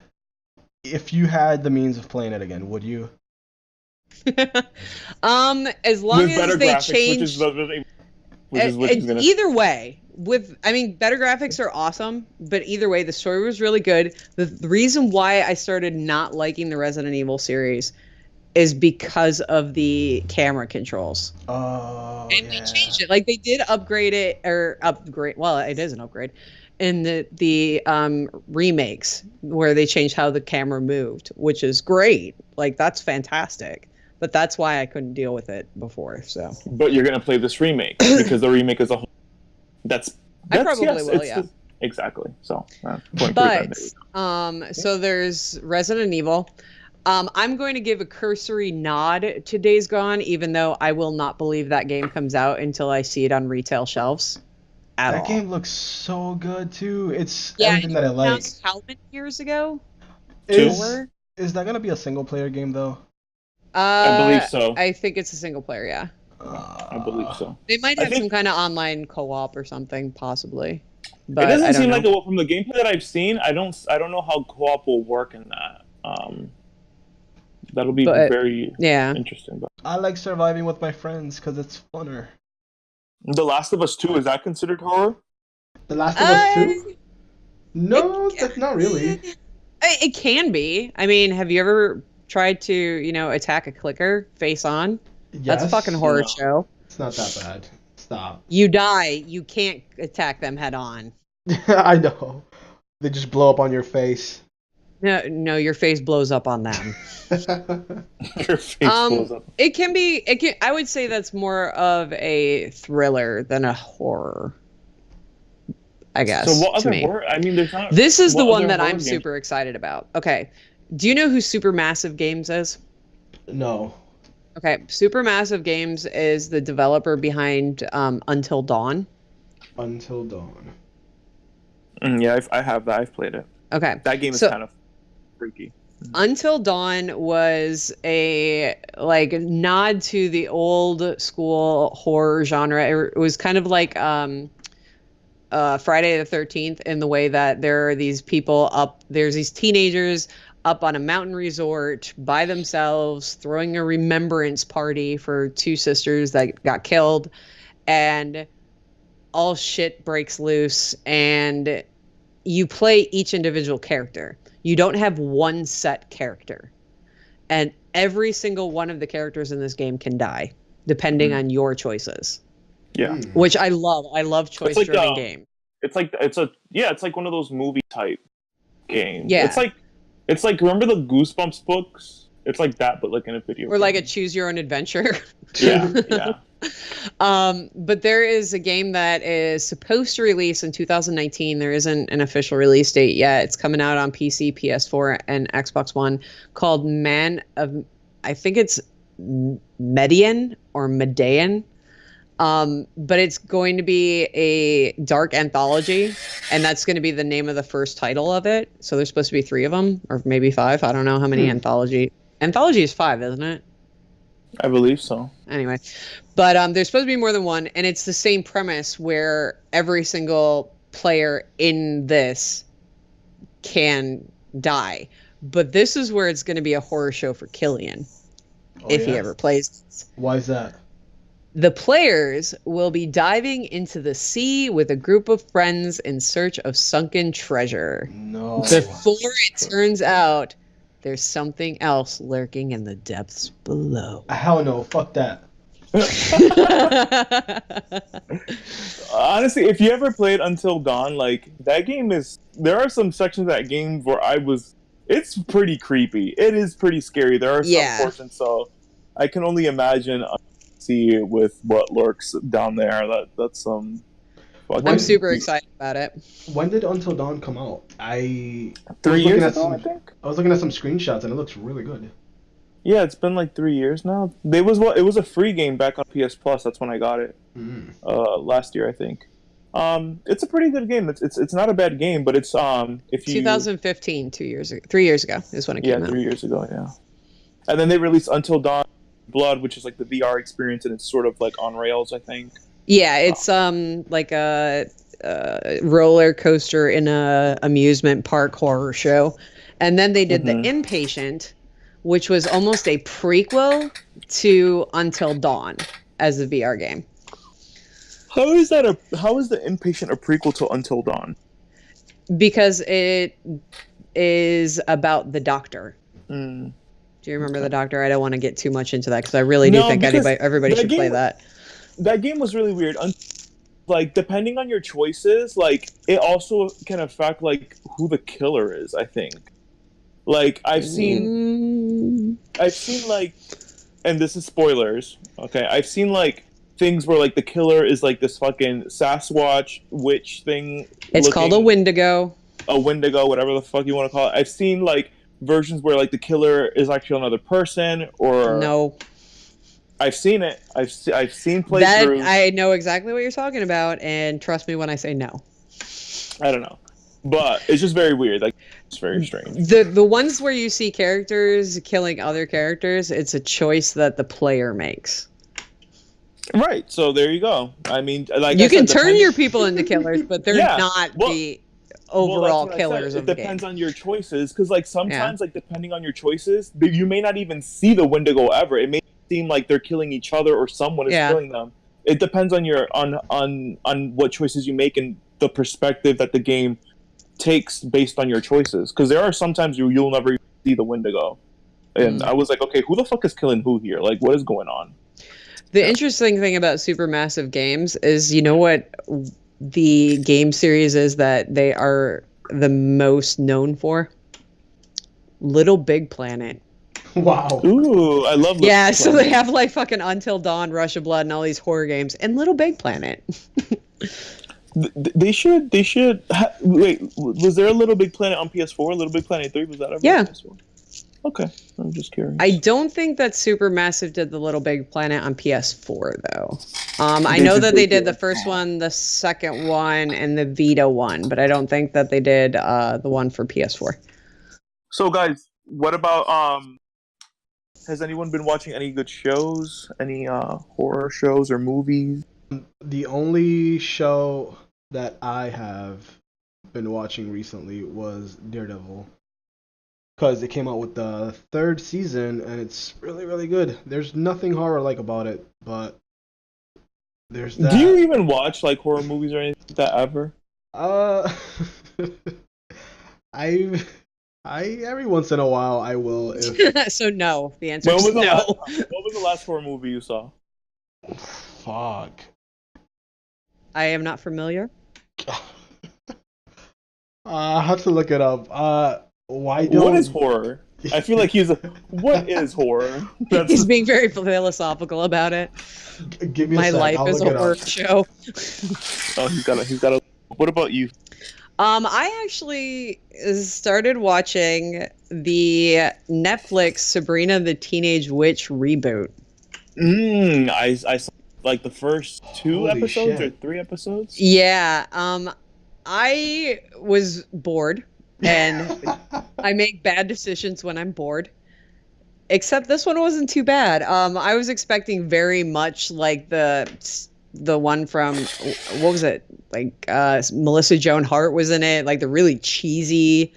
if you had the means of playing it again, would you? As long as they change. Either way, better graphics are awesome, but either way, the story was really good. The reason why I started not liking the Resident Evil series is because of the camera controls. Oh, and they changed it. Like, they did upgrade it, well, it is an upgrade, in the remakes, where they changed how the camera moved, which is great. Like, that's fantastic. But that's why I couldn't deal with it before, so. But you're going to play this remake, because the remake is a whole... I probably will, yeah. Exactly, so. So there's Resident Evil. I'm going to give a cursory nod to Days Gone, even though I will not believe that game comes out until I see it on retail shelves. That game looks so good too. It's everything that I like. How many years ago? Is that gonna be a single player game though? I believe so. I think it's a single player, yeah. I believe so. They might have some kind of online co-op or something, possibly. But it doesn't seem like it. From the gameplay that I've seen, I don't know how co-op will work in that. That'll be very interesting. But I like surviving with my friends because it's funner. The Last of Us 2, is that considered horror? The Last of Us 2? No, not really. It can be. I mean, have you ever tried to, attack a clicker face on? Yes. That's a fucking horror show. It's not that bad. Stop. You die. You can't attack them head on. I know. They just blow up on your face. No, your face blows up on them. Your face blows up. It can be. I would say that's more of a thriller than a horror. I guess. So what other horror? I mean, there's not. This is the one that I'm super excited about. Okay, do you know who Supermassive Games is? No. Okay, Supermassive Games is the developer behind Until Dawn. Until Dawn. Yeah, I have that. I've played it. Okay. That game is kind of freaky. Until Dawn was a nod to the old school horror genre. It was kind of like Friday the 13th in the way that there are these people there's these teenagers up on a mountain resort by themselves throwing a remembrance party for two sisters that got killed, and all shit breaks loose, and you play each individual character. You don't have one set character. And every single one of the characters in this game can die, depending on your choices. Yeah. Which I love. I love choice-driven game. It's like one of those movie type games. Yeah. It's like remember the Goosebumps books? It's like that, but like in a video. Or like a choose your own adventure. Yeah. But there is a game that is supposed to release in 2019. There isn't an official release date yet. It's coming out on PC, PS4, and Xbox One called I think it's Median or Medean. But it's going to be a dark anthology, and that's going to be the name of the first title of it. So there's supposed to be 3 of them, or maybe 5. I don't know how many anthology is 5, isn't it? I believe so. Anyway, but there's supposed to be more than one, and it's the same premise where every single player in this can die. But this is where it's going to be a horror show for Killian, if he ever plays this. Why is that? The players will be diving into the sea with a group of friends in search of sunken treasure. No. Before it turns out there's something else lurking in the depths below. Hell no, fuck that. Honestly, if you ever played Until Dawn, like, that game there are some sections of that game where it's pretty creepy. It is pretty scary. There are some portions, so I can only imagine see with what lurks down there. That's I'm super excited about it. When did Until Dawn come out? 3 years ago, I think. I was looking at some screenshots and it looks really good. Yeah, it's been like 3 years now. It was a free game back on PS Plus. That's when I got it. Last year, I think. It's a pretty good game. It's not a bad game, but it's 2015, 3 years ago is when it came out. 3 years ago, yeah. And then they released Until Dawn Blood, which is like the VR experience, and it's sort of like on rails, I think. Yeah, it's like a roller coaster in a amusement park horror show. And then they did The Inpatient, which was almost a prequel to Until Dawn as a VR game. How is The Inpatient a prequel to Until Dawn? Because it is about the doctor. Do you remember the doctor? I don't want to get too much into that because I really do think everybody should play that. That game was really weird. Like, depending on your choices, like, it also can affect like who the killer is, I think. Like, I've seen like, and this is spoilers, okay? I've seen like things where like the killer is like this fucking Sasquatch witch thing. It's called a Wendigo. A Wendigo, whatever the fuck you want to call it. I've seen like versions where like the killer is actually another person, or no. I've seen it. I've seen playthroughs. I know exactly what you're talking about, and trust me when I say no. I don't know, but it's just very weird. Like, it's very strange. The ones where you see characters killing other characters, it's a choice that the player makes. Right. So there you go. I mean, like you can turn your people into killers, but they're not the overall killers of the game. It depends on your choices, because like sometimes, like depending on your choices, you may not even see the Wendigo ever. It may seem like they're killing each other or someone is killing them. It depends on your on what choices you make and the perspective that the game takes based on your choices. Because there are sometimes you'll never see the Wendigo, and I was like, okay, who the fuck is killing who here? Like, what is going on? The interesting thing about supermassive games is, you know what the game series is that they are the most known for? Little Big Planet. Wow. Ooh, I love Little Big Planet. So they have like fucking Until Dawn, Rush of Blood, and all these horror games, and Little Big Planet. They should. Wait, was there a Little Big Planet on PS4? Little Big Planet 3, was that ever on PS4? Okay, I'm just curious. I don't think that Supermassive did the Little Big Planet on PS4 though. I know that they did the first one, the second one, and the Vita one, but I don't think that they did the one for PS4. So guys, what about has anyone been watching any good shows? Any horror shows or movies? The only show that I have been watching recently was Daredevil. Because it came out with the 3rd season, and it's really, really good. There's nothing horror-like about it, but there's that. Do you even watch like horror movies or anything like that ever? I every once in a while I will. If... So no, the answer is no. What was the last horror movie you saw? Fuck. I am not familiar. I have to look it up. What is horror? I feel like what is horror? He's being very philosophical about it. Give me My a sec. life I'll is look a it horror up. show. Oh, he's got a. What about you? I actually started watching the Netflix Sabrina the Teenage Witch reboot. I saw like the first 2 Holy episodes shit. or 3 episodes. Yeah, I was bored, and I make bad decisions when I'm bored. Except this one wasn't too bad. I was expecting very much like the one from, what was it? Like Melissa Joan Hart was in it, like the really cheesy,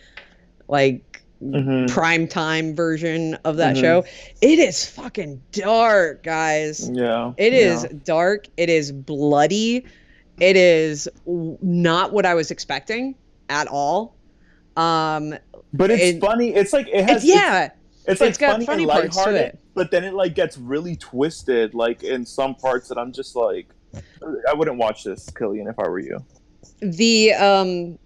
like prime time version of that show. It is fucking dark, guys. Yeah. It is dark. It is bloody. It is not what I was expecting at all. But it's funny. It's like it has. It's like got funny and parts to lighthearted, it. but then it like gets really twisted, like in some parts that I'm just like, I wouldn't watch this, Killian, if I were you. The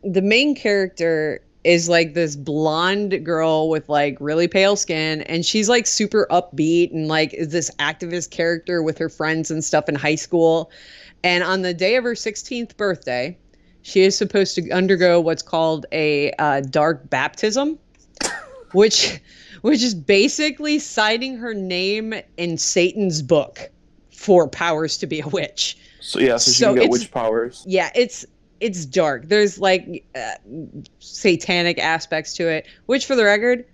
main character is like this blonde girl with like really pale skin, and she's like super upbeat and like is this activist character with her friends and stuff in high school. And on the day of her 16th birthday, she is supposed to undergo what's called a dark baptism, which is basically citing her name in Satan's book for powers to be a witch. So she can get witch powers. Yeah, it's dark. There's like satanic aspects to it, which for the record,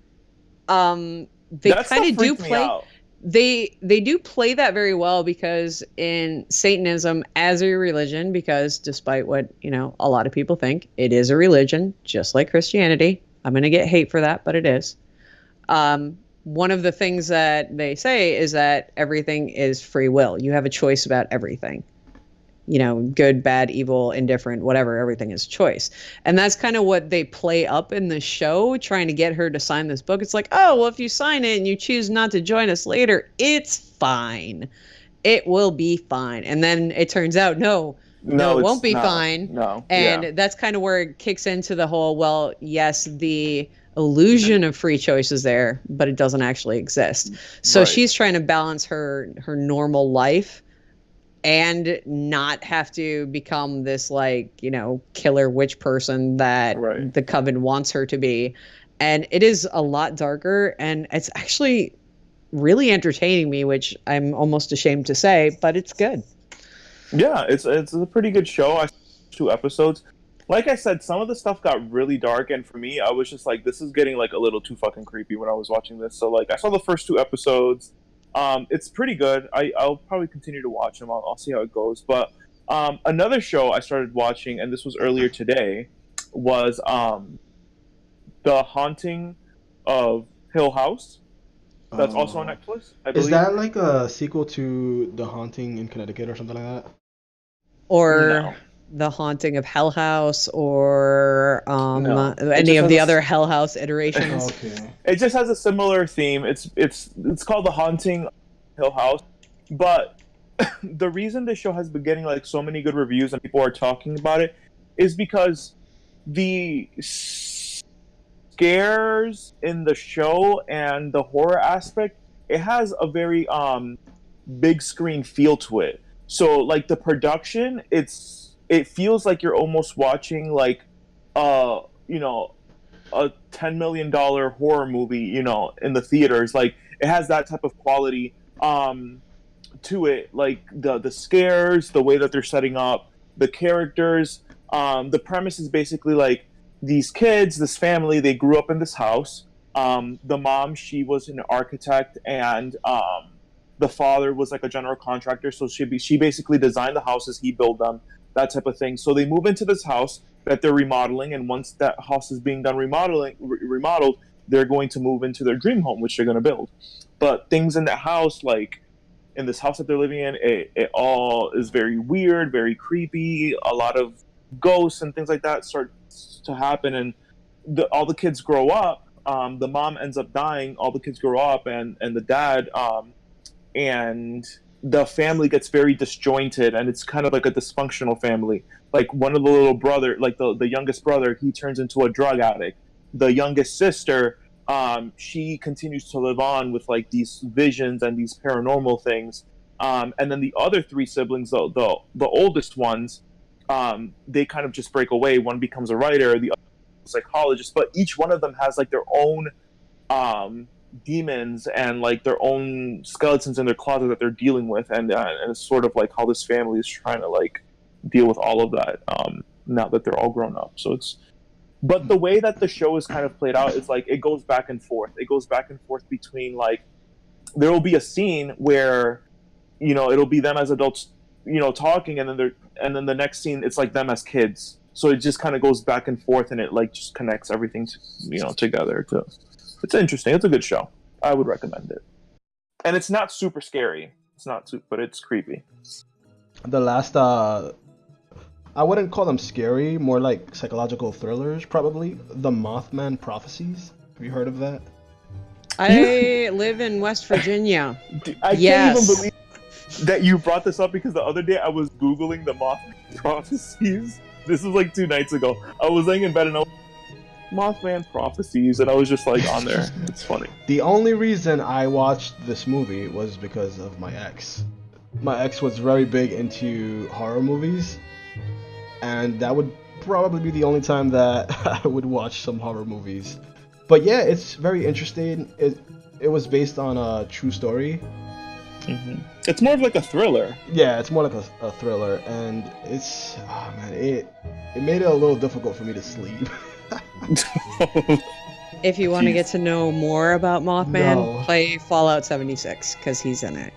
they kind of do play. They do play that very well, because in Satanism as a religion, because despite what, a lot of people think, it is a religion, just like Christianity. I'm going to get hate for that, but it is. One of the things that they say is that everything is free will. You have a choice about everything. Good, bad, evil, indifferent, whatever, everything is choice. And that's kind of what they play up in the show, trying to get her to sign this book. It's like, oh, well, if you sign it and you choose not to join us later, it's fine. It will be fine. And then it turns out, no, it won't be fine. No. And that's kind of where it kicks into the whole, well, yes, the illusion of free choice is there, but it doesn't actually exist. So she's trying to balance her normal life and not have to become this killer witch person that the coven wants her to be. And it is a lot darker, and it's actually really entertaining me, which I'm almost ashamed to say, but it's good. Yeah, it's a pretty good show. I saw 2 episodes. Like I said, some of the stuff got really dark, and for me, I was just like, this is getting like a little too fucking creepy when I was watching this. So like, I saw the first 2 episodes. It's pretty good. I'll probably continue to watch them. I'll see how it goes. But another show I started watching, and this was earlier today, was The Haunting of Hill House. That's also on Netflix, I believe. Is that like a sequel to The Haunting in Connecticut or something like that? Or The Haunting of Hell House, or any of the other Hell House iterations. Okay. It just has a similar theme. It's called The Haunting of Hill House. But the reason this show has been getting like so many good reviews and people are talking about it is because the scares in the show and the horror aspect, it has a very big screen feel to it. So like the production, it feels like you're almost watching like a $10 million horror movie, in the theaters. Like it has that type of quality to it, like the scares, the way that they're setting up the characters. The premise is basically like these kids, this family, they grew up in this house. The mom, she was an architect, and the father was like a general contractor, so she basically designed the houses, he built them, that type of thing. So they move into this house that they're remodeling, and once that house is being done remodeled, they're going to move into their dream home, which they're going to build. But things in that house, like in this house that they're living in, it all is very weird, very creepy. A lot of ghosts and things like that start to happen, and all the kids grow up. The mom ends up dying. All the kids grow up, and the dad, and the family gets very disjointed, and it's kind of like a dysfunctional family. Like one of the little brother, like the youngest brother, he turns into a drug addict. The youngest sister, she continues to live on with like these visions and these paranormal things. And then the other three siblings, the oldest ones, they kind of just break away. One becomes a writer, the other a psychologist, but each one of them has like their own demons and like their own skeletons in their closet that they're dealing with, and it's sort of like how this family is trying to like deal with all of that now that they're all grown up. So it's, but the way that the show is kind of played out is like it goes back and forth. It goes back and forth between like there will be a scene where it'll be them as adults talking, and then the next scene it's like them as kids. So it just kind of goes back and forth, and it like just connects everything together too. It's interesting. It's a good show. I would recommend it. And it's not super scary. It's not super, but it's creepy. The last, I wouldn't call them scary, more like psychological thrillers, probably. The Mothman Prophecies. Have you heard of that? I live in West Virginia. I can't even believe that you brought this up, because the other day I was Googling the Mothman Prophecies. This was like 2 nights ago. I was laying in bed and I was Mothman Prophecies, and I was just like on there. It's funny. The only reason I watched this movie was because of my ex. My ex was very big into horror movies, and that would probably be the only time that I would watch some horror movies. But yeah, it's very interesting. It was based on a true story. Mm-hmm. It's more of like a thriller. Yeah, it's more like a thriller, and it's it made it a little difficult for me to sleep. If you want to get to know more about Mothman, play Fallout 76, because he's in it.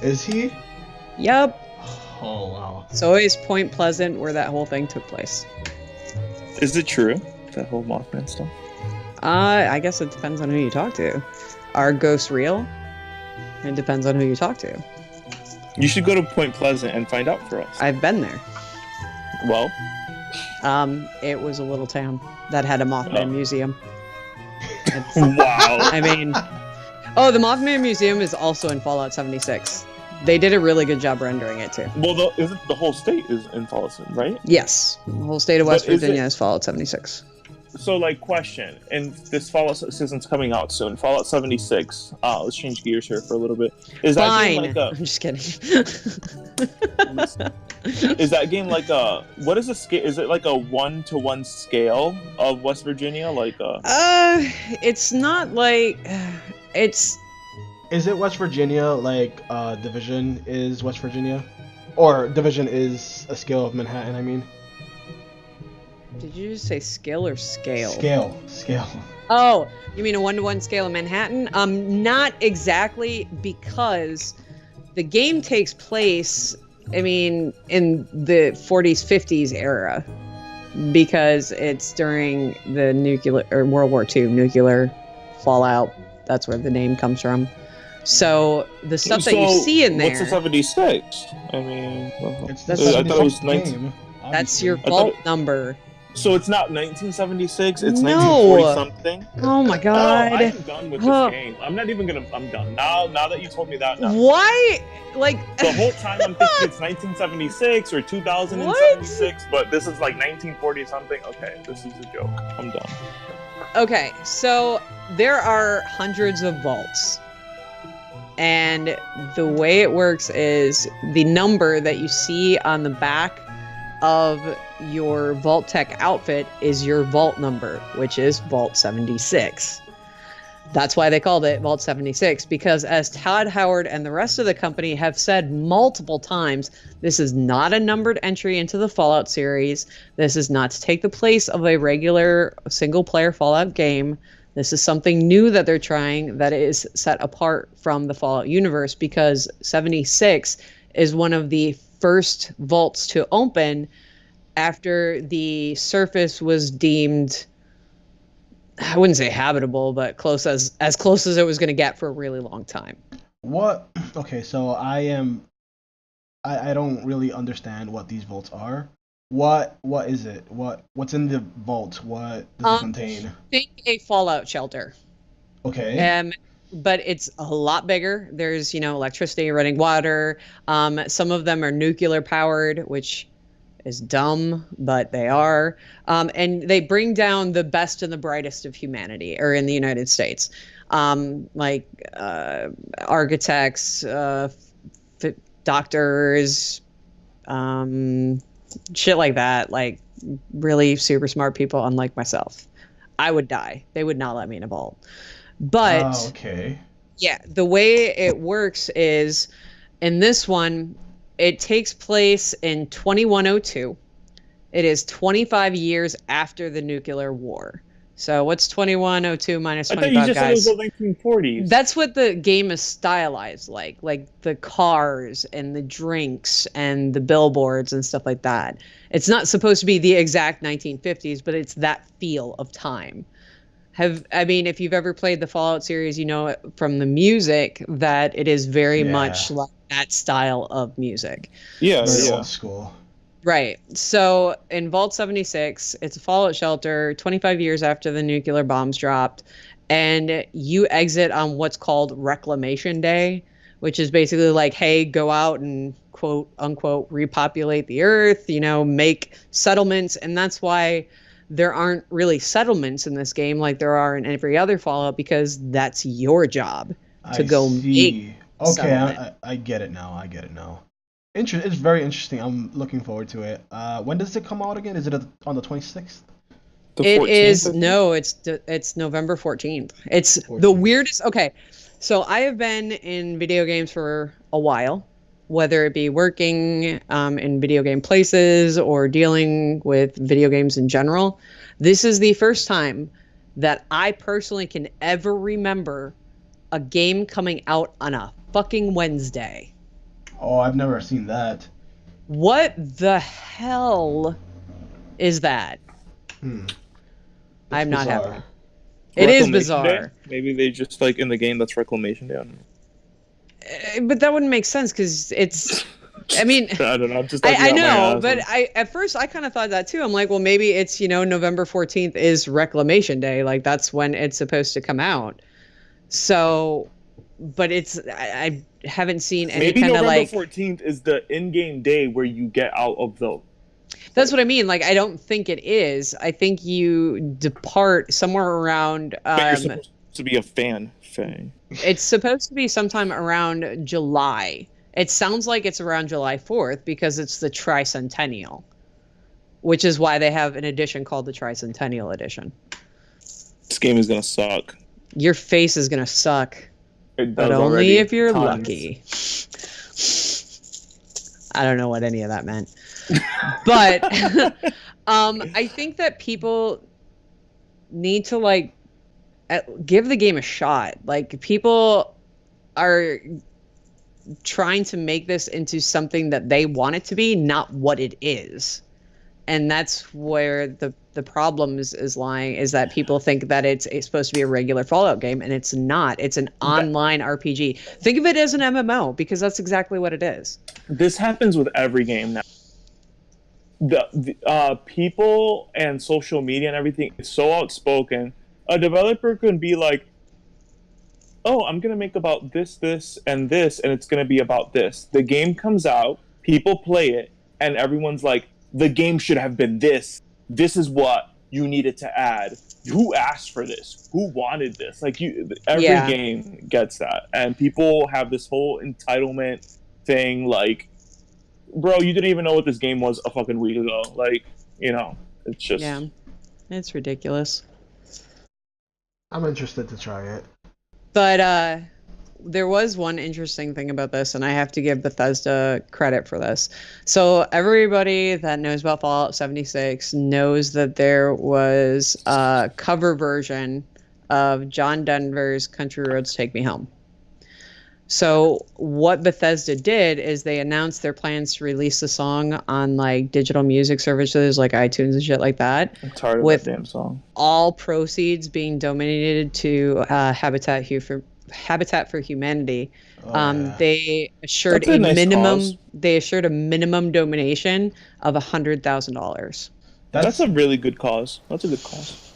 Is he? Yep. Oh, wow. It's always Point Pleasant where that whole thing took place. Is it true, that whole Mothman stuff? I guess it depends on who you talk to. Are ghosts real? It depends on who you talk to. You should go to Point Pleasant and find out for us. I've been there. Well? It was a little town that had a Mothman museum. Wow. I mean, the Mothman Museum is also in Fallout 76. They did a really good job rendering it too. Well, isn't the whole state is in Fallout, right? Yes, the whole state of West Virginia is Fallout 76. So, like, question, and this Fallout season's coming out soon. Fallout 76. Let's change gears here for a little bit. Is that Fine. game like I'm just kidding. Is that game like a? What is the scale? Is it like a 1-to-1 scale of West Virginia? Like it's not like it's. Is it West Virginia like Division is West Virginia, or Division is a scale of Manhattan? I mean. Did you just say skill or scale? Scale. Oh, you mean a 1-to-1 scale of Manhattan? Not exactly, because the game takes place, I mean, in the 40s, 50s era, because it's during the World War II, nuclear fallout. That's where the name comes from. So the stuff that you see in there. What's the 76? I mean, that's I thought it was 19. That's your vault number. So it's not 1976, it's 1940 something. Oh my god. I am done with this game. I'm not even gonna. I'm done now. Now that you told me that. No. Why? Like the whole time I'm thinking it's 1976 or 2076, but this is like 1940 something. Okay, this is a joke. I'm done. Okay, so there are hundreds of vaults. And the way it works is the number that you see on the back of your Vault Tech outfit is your vault number, which is Vault 76. That's why they called it Vault 76, because as Todd Howard and the rest of the company have said multiple times, this is not a numbered entry into the Fallout series. This is not to take the place of a regular single-player Fallout game. This is something new that they're trying that is set apart from the Fallout universe, because 76 is one of the first vaults to open after the surface was deemed, I wouldn't say habitable, but close as close as it was going to get for a really long time. What? Okay, so I don't really understand what these vaults are. What is it? What's in the vault? What does it contain? Think a Fallout shelter. Okay. But it's a lot bigger. There's, electricity, running water. Some of them are nuclear powered, which is dumb, but they are. And they bring down the best and the brightest of humanity, or in the United States. Like architects, doctors, shit like that. Like really super smart people, unlike myself. I would die. They would not let me in a vault. But okay. Yeah, the way it works is in this one, it takes place in 2102. It is 25 years after the nuclear war. So what's 2102 minus 25, I thought you just guys? said it was the 1940s. That's what the game is stylized like the cars and the drinks and the billboards and stuff like that. It's not supposed to be the exact 1950s, but it's that feel of time. If you've ever played the Fallout series, you know from the music that it is very much like that style of music. Yeah, very old school. Right. So in Vault 76, it's a fallout shelter 25 years after the nuclear bombs dropped. And you exit on what's called Reclamation Day, which is basically like, hey, go out and quote unquote repopulate the earth, make settlements. And that's why there aren't really settlements in this game like there are in every other Fallout, because that's your job to make. Okay, I get it now. It's very interesting. I'm looking forward to it. When does it come out again? Is it on the 26th? It is. No, it's November 14th. It's 14th. The weirdest. Okay, so I have been in video games for a while, whether it be working in video game places or dealing with video games in general. This is the first time that I personally can ever remember a game coming out on a fucking Wednesday. Oh, I've never seen that. What the hell is that? I'm not happy. It is bizarre. Day? Maybe they just in the game that's Reclamation Day. I don't know. But that wouldn't make sense because it's. I mean, I don't know. I know, but at first I kind of thought that too. I'm like, well, maybe it's November 14th is Reclamation Day, like that's when it's supposed to come out. So, but I haven't seen any kind of November 14th is the in-game day where you get out of the. That's what I mean. Like, I don't think it is. I think you depart somewhere around. But you're supposed to be a fan. It's supposed to be sometime around July. It sounds like it's around July 4th because it's the Tricentennial, which is why they have an edition called the Tricentennial Edition. This game is gonna suck. Your face is gonna suck. But only if you're lucky. I don't know what any of that meant. But I think that people need to give the game a shot. Like, people are trying to make this into something that they want it to be, not what it is. And that's where the problem is lying, is that people think that it's supposed to be a regular Fallout game, and it's not. It's an online RPG. Think of it as an MMO, because that's exactly what it is. This happens with every game now. The people and social media and everything is so outspoken. A developer can be like, oh, I'm going to make about this, and this, and it's going to be about this. The game comes out, people play it, and everyone's like, the game should have been this. This is what you needed to add. Who asked for this? Who wanted this? Every game gets that. And people have this whole entitlement thing, like, bro, you didn't even know what this game was a fucking week ago. It's just... Yeah, it's ridiculous. I'm interested to try it. But there was one interesting thing about this, and I have to give Bethesda credit for this. So everybody that knows about Fallout 76 knows that there was a cover version of John Denver's Country Roads Take Me Home. So what Bethesda did is they announced their plans to release the song on digital music services like iTunes and shit like that. I'm tired of that damn song. All proceeds being donated to Habitat for Humanity. They assured a minimum. Cause. They assured a minimum donation of $100,000. That's a really good cause. That's a good cause.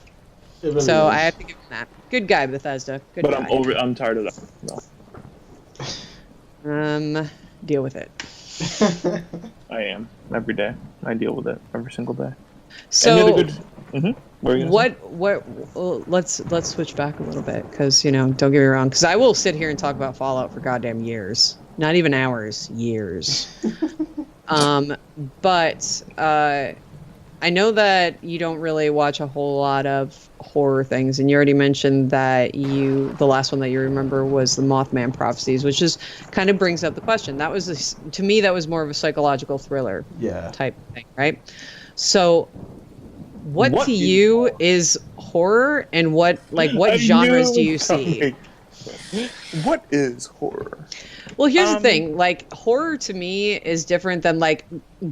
Really is. I have to give them that. Good guy, Bethesda. Good guy. I'm tired of that. No. Deal with it. I am every day. I deal with it every single day. So, let's switch back a little bit because don't get me wrong, because I will sit here and talk about Fallout for goddamn years, not even hours, years. But I know that you don't really watch a whole lot of horror things, and you already mentioned that the last one that you remember was the Mothman Prophecies, which just kind of brings up the question. That was, to me, that was more of a psychological thriller type thing, right? So, what to you is horror, and what genres do you see? What is horror? Well, here's the thing. Like, horror to me is different than like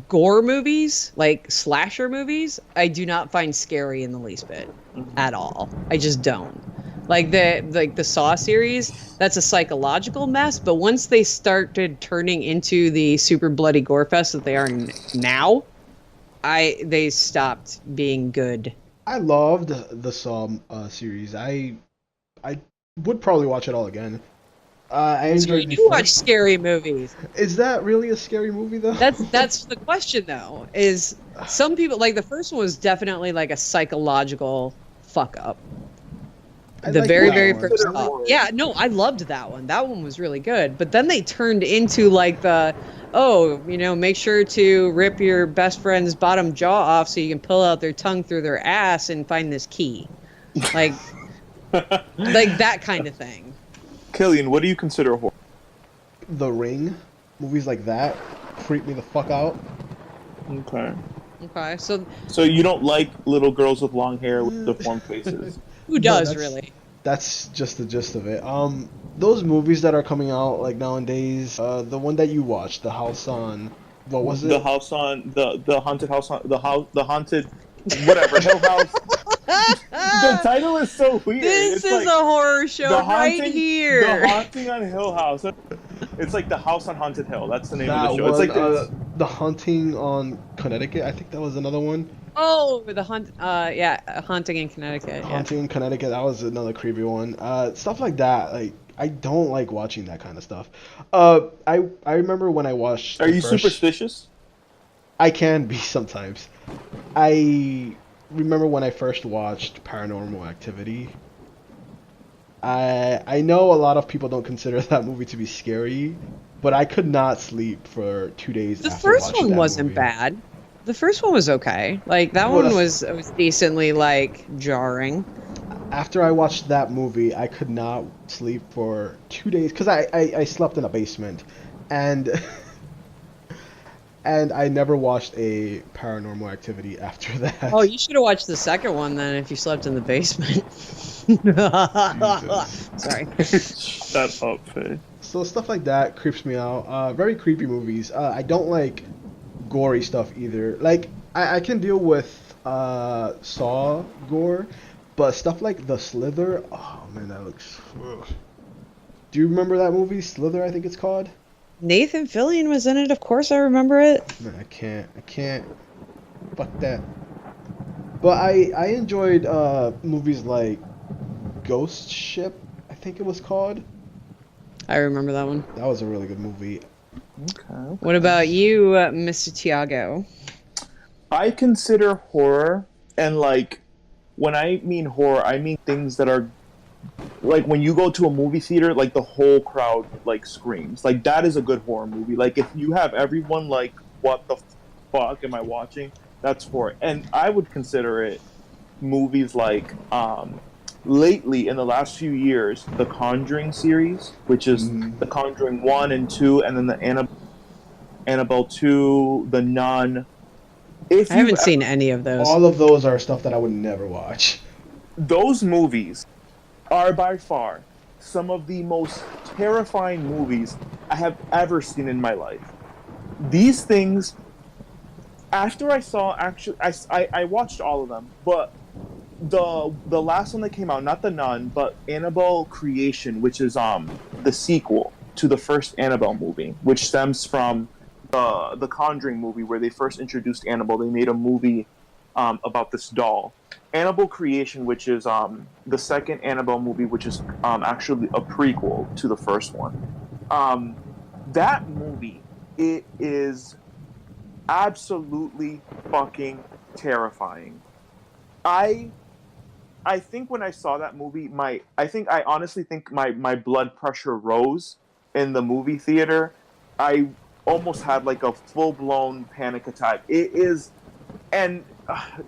gore movies, like slasher movies. I do not find scary in the least bit at all. I just don't. Like the Saw series, that's a psychological mess. But once they started turning into the super bloody gore fest that they are now, they stopped being good. I loved the Saw series. I would probably watch it all again. I enjoyed. You watch scary movies. Is that really a scary movie though? That's the question though. Is some people, like, the first one was definitely like a psychological fuck up. The very first one. Yeah, no, I loved that one. That one was really good. But then they turned into like make sure to rip your best friend's bottom jaw off so you can pull out their tongue through their ass and find this key. Like like that kind of thing. Killian, what do you consider horror? The Ring, movies like that creep me the fuck out. Okay, so you don't like little girls with long hair with deformed faces? Who does, really? That's just the gist of it. Those movies that are coming out like nowadays, the one that you watched, the house on, what was it? The house on the haunted house on the haunted whatever Hill House. The title is so weird. This is like a horror show right here. The Haunting on Hill House. It's like the House on Haunted Hill. That's the name of the show. It's like the Haunting on Connecticut. I think that was another one. Oh, the Haunting in Connecticut. Haunting in Connecticut. That was another creepy one. Stuff like that. Like, I don't like watching that kind of stuff. I remember when I watched. Are you superstitious? I can be sometimes. I remember when I first watched Paranormal Activity. I know a lot of people don't consider that movie to be scary, but I could not sleep for 2 days. The first one wasn't bad. The first one was okay. Like, that one was decently, like, jarring. After I watched that movie, I could not sleep for 2 days because I slept in a basement, and and I never watched a Paranormal Activity after that. Oh, you should have watched the second one then if you slept in the basement. Sorry. Shut up, Faye. So stuff like that creeps me out. Very creepy movies. I don't like gory stuff either. Like, I can deal with Saw gore, but stuff like The Slither, oh man, that looks... Ugh. Do you remember that movie, Slither, I think it's called? Nathan Fillion was in it, of course I remember it. Man, I can't. Fuck that. But I enjoyed movies like Ghost Ship, I think it was called. I remember that one. That was a really good movie. Okay. What about you, Mr. Tiago? I consider horror, and like, when I mean horror, I mean things that are, like, when you go to a movie theater, like, the whole crowd, like, screams. Like, that is a good horror movie. Like, if you have everyone, like, what the fuck am I watching? That's horror. And I would consider it movies like, lately, in the last few years, the Conjuring series, which is the Conjuring 1 and 2, and then the Annabelle 2, The Nun. I haven't seen any of those. All of those are stuff that I would never watch. Those movies are by far some of the most terrifying movies I have ever seen in my life. These things, after I saw, actually, I watched all of them, but the last one that came out, not The Nun, but Annabelle Creation, which is the sequel to the first Annabelle movie, which stems from the Conjuring movie where they first introduced Annabelle. They made a movie about this doll. Annabelle Creation, which is the second Annabelle movie, which is actually a prequel to the first one. That movie it is absolutely fucking terrifying. I think when I saw that movie, I honestly think my blood pressure rose in the movie theater. I almost had like a full-blown panic attack. It is, and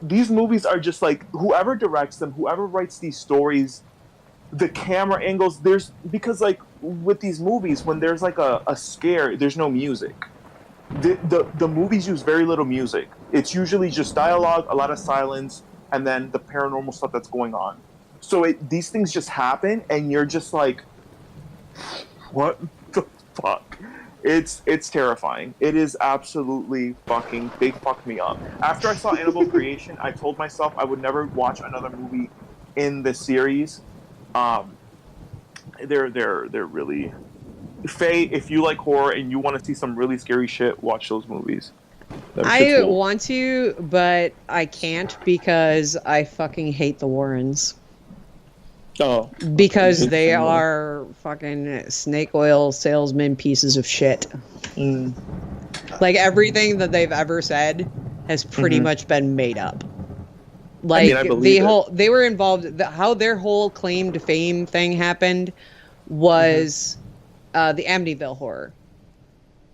these movies are just like, whoever directs them, whoever writes these stories, the camera angles, because like with these movies, when there's like a scare, there's no music. The movies use very little music. It's usually just dialogue, a lot of silence, and then the paranormal stuff that's going on. So these things just happen, and you're just like, what the fuck? It's terrifying. It is absolutely fucking, they fucked me up. After I saw Annabelle Creation, I told myself I would never watch another movie in the series. They're really... Faye, if you like horror and you want to see some really scary shit, watch those movies. I want to, but I can't because I fucking hate the Warrens. Oh. Because they are fucking snake oil salesman pieces of shit. Mm. Like, everything that they've ever said has pretty much been made up. Like, I believe they were involved, how their whole claim to fame thing happened was... the Amityville horror.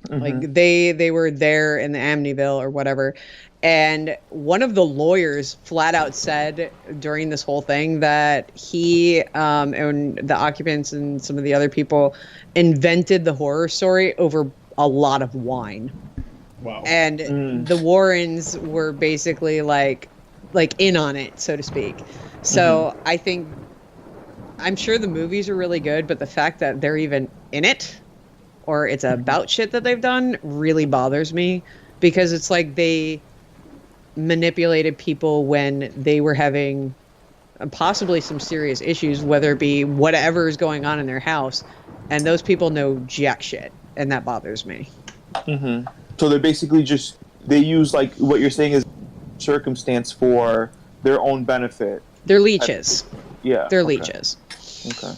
Like they were there in the Amityville or whatever, and one of the lawyers flat out said during this whole thing that he and the occupants and some of the other people invented the horror story over a lot of wine. Wow. And the Warrens were basically like in on it, so to speak. So I think, I'm sure the movies are really good, but the fact that they're even in it, or it's about shit that they've done, really bothers me, because it's like they manipulated people when they were having possibly some serious issues, whether it be whatever is going on in their house, and those people know jack shit, and that bothers me. So they're basically they use, like, what you're saying is circumstance for their own benefit. They're leeches. Yeah. They're leeches. Okay.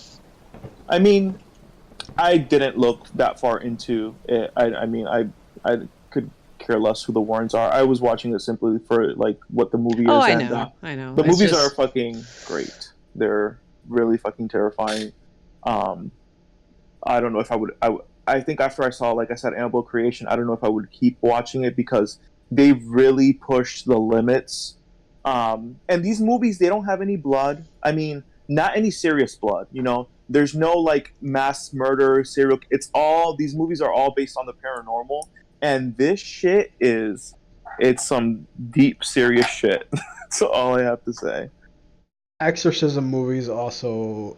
I mean, I didn't look that far into it. I mean, I could care less who the Warrens are. I was watching it simply for, like, what the movie is. Oh, I know. The movies are fucking great. They're really fucking terrifying. I don't know if I would... I think after I saw, like I said, Annabelle Creation, I don't know if I would keep watching it, because they really push the limits. And these movies, they don't have any blood. I mean, not any serious blood, you know? There's no, like, mass murder, serial... These movies are all based on the paranormal. And this shit it's some deep, serious shit. That's all I have to say. Exorcism movies also,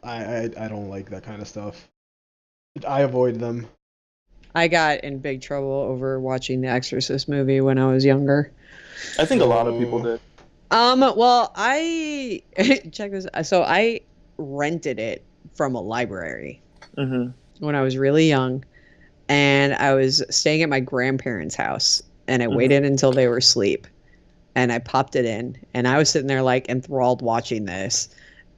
I don't like that kind of stuff. I avoid them. I got in big trouble over watching the Exorcist movie when I was younger. I think a lot of people did. Well, I check this. So I rented it from a library when I was really young, and I was staying at my grandparents' house, and I waited until they were asleep, and I popped it in, and I was sitting there like enthralled watching this,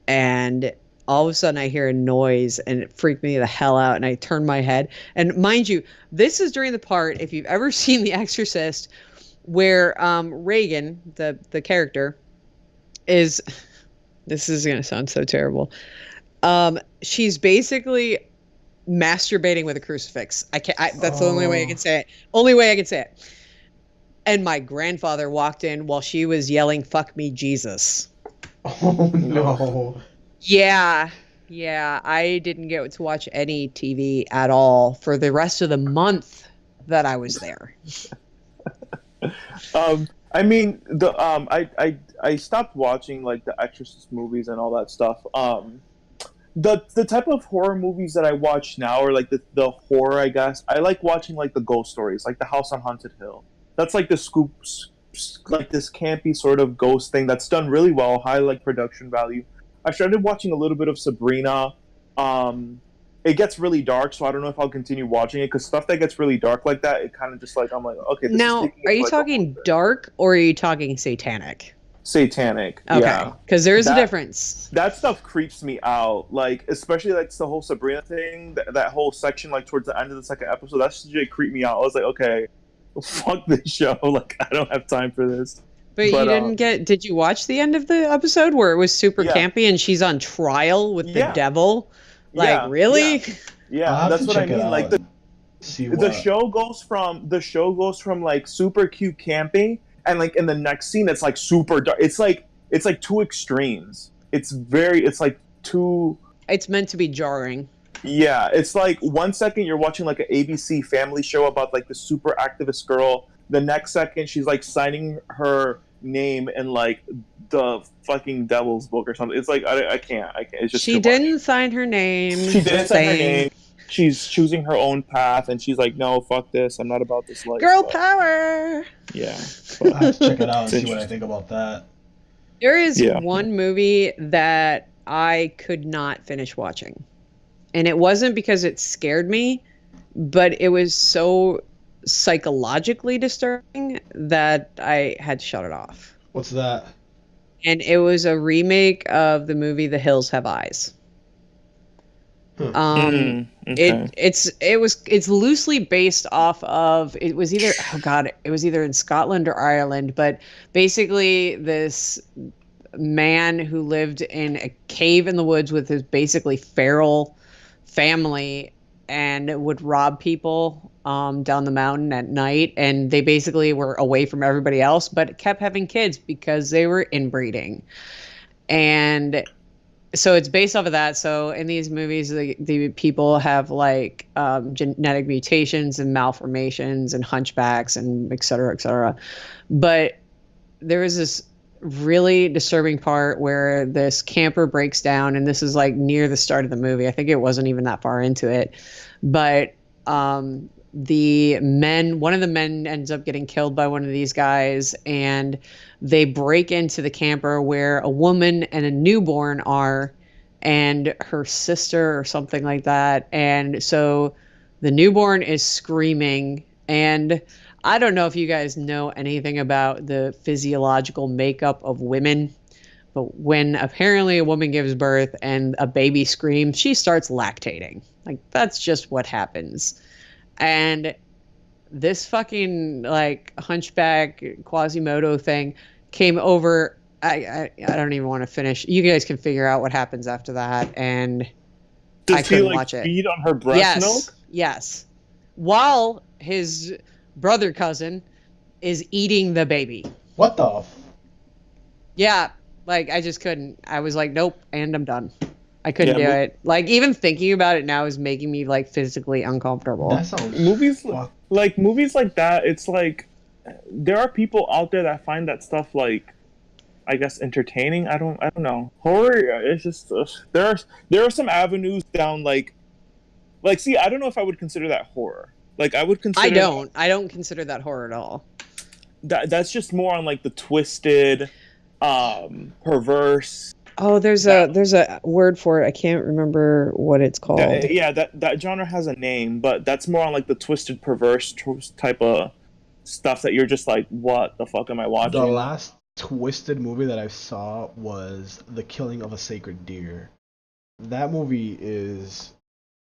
and all of a sudden I hear a noise, and it freaked me the hell out, and I turned my head, and mind you, this is during the part, if you've ever seen The Exorcist, where Reagan, the character, is... This is going to sound so terrible. She's basically masturbating with a crucifix. That's the only way I can say it. Only way I can say it. And my grandfather walked in while she was yelling, "Fuck me, Jesus." Oh, no. Yeah. I didn't get to watch any TV at all for the rest of the month that I was there. I mean, I stopped watching, like, the Exorcist movies and all that stuff. The type of horror movies that I watch now are, like, the horror, I guess. I like watching, like, the ghost stories, like The House on Haunted Hill. That's like the like this campy sort of ghost thing that's done really well, high, like, production value. I started watching a little bit of Sabrina. It gets really dark, so I don't know if I'll continue watching it, because stuff that gets really dark like that, it kind of just, like, I'm like, okay, this now, is are you like talking dark, or are you talking satanic? satanic. Okay, yeah. because there is a difference. That stuff creeps me out. Like, especially like the whole Sabrina thing, that whole section, like towards the end of the second episode, that shit creeped me out. I was like, okay, fuck this show. Like, I don't have time for this. But you didn't did you watch the end of the episode where it was super campy and she's on trial with the devil? Like, really? Yeah, that's what I mean. Like, the show goes from like super cute camping, and like in the next scene it's like super dark. It's like two extremes. It's like two. It's meant to be jarring. Yeah, it's like 1 second you're watching like an ABC family show about like the super activist girl. The next second she's like signing her name in like the fucking devil's book or something. It's like I can't. It's just she didn't sign her name. She didn't sign her name. She's choosing her own path, and she's like, "No, fuck this. I'm not about this life." Girl power. Yeah, I have to check it out and see what I think about that. There is one movie that I could not finish watching, and it wasn't because it scared me, but it was so psychologically disturbing that I had to shut it off. What's that? And it was a remake of the movie The Hills Have Eyes. Okay. It's loosely based off of, it was either in Scotland or Ireland, but basically this man who lived in a cave in the woods with his basically feral family and would rob people down the mountain at night, and they basically were away from everybody else but kept having kids because they were inbreeding. And so it's based off of that. So in these movies, the people have like genetic mutations and malformations and hunchbacks and et cetera, et cetera. But there is this really disturbing part where this camper breaks down, and this is like near the start of the movie. I think it wasn't even that far into it. But one of the men ends up getting killed by one of these guys, and they break into the camper where a woman and a newborn are, and her sister or something like that. And so the newborn is screaming, and I don't know if you guys know anything about the physiological makeup of women, but when apparently a woman gives birth and a baby screams, she starts lactating. Like, that's just what happens. And this fucking like hunchback Quasimodo thing came over. I don't even want to finish. You guys can figure out what happens after that. And I couldn't watch it. Feed on her breast milk? Yes. While his brother cousin is eating the baby. What the? Yeah. Like, I just couldn't. I was like, nope, and I'm done. I couldn't do it. Like, even thinking about it now is making me like physically uncomfortable. That sounds movies like that. It's like there are people out there that find that stuff like, I guess, entertaining. I don't know. Horror. It's just there are some avenues down like see. I don't know if I would consider that horror. Like, I would consider. I don't consider that horror at all. That's just more on like the twisted, perverse. Oh, there's a word for it. I can't remember what it's called. That genre has a name, but that's more on like the twisted, perverse type of stuff that you're just like, what the fuck am I watching? The last twisted movie that I saw was The Killing of a Sacred Deer. That movie is.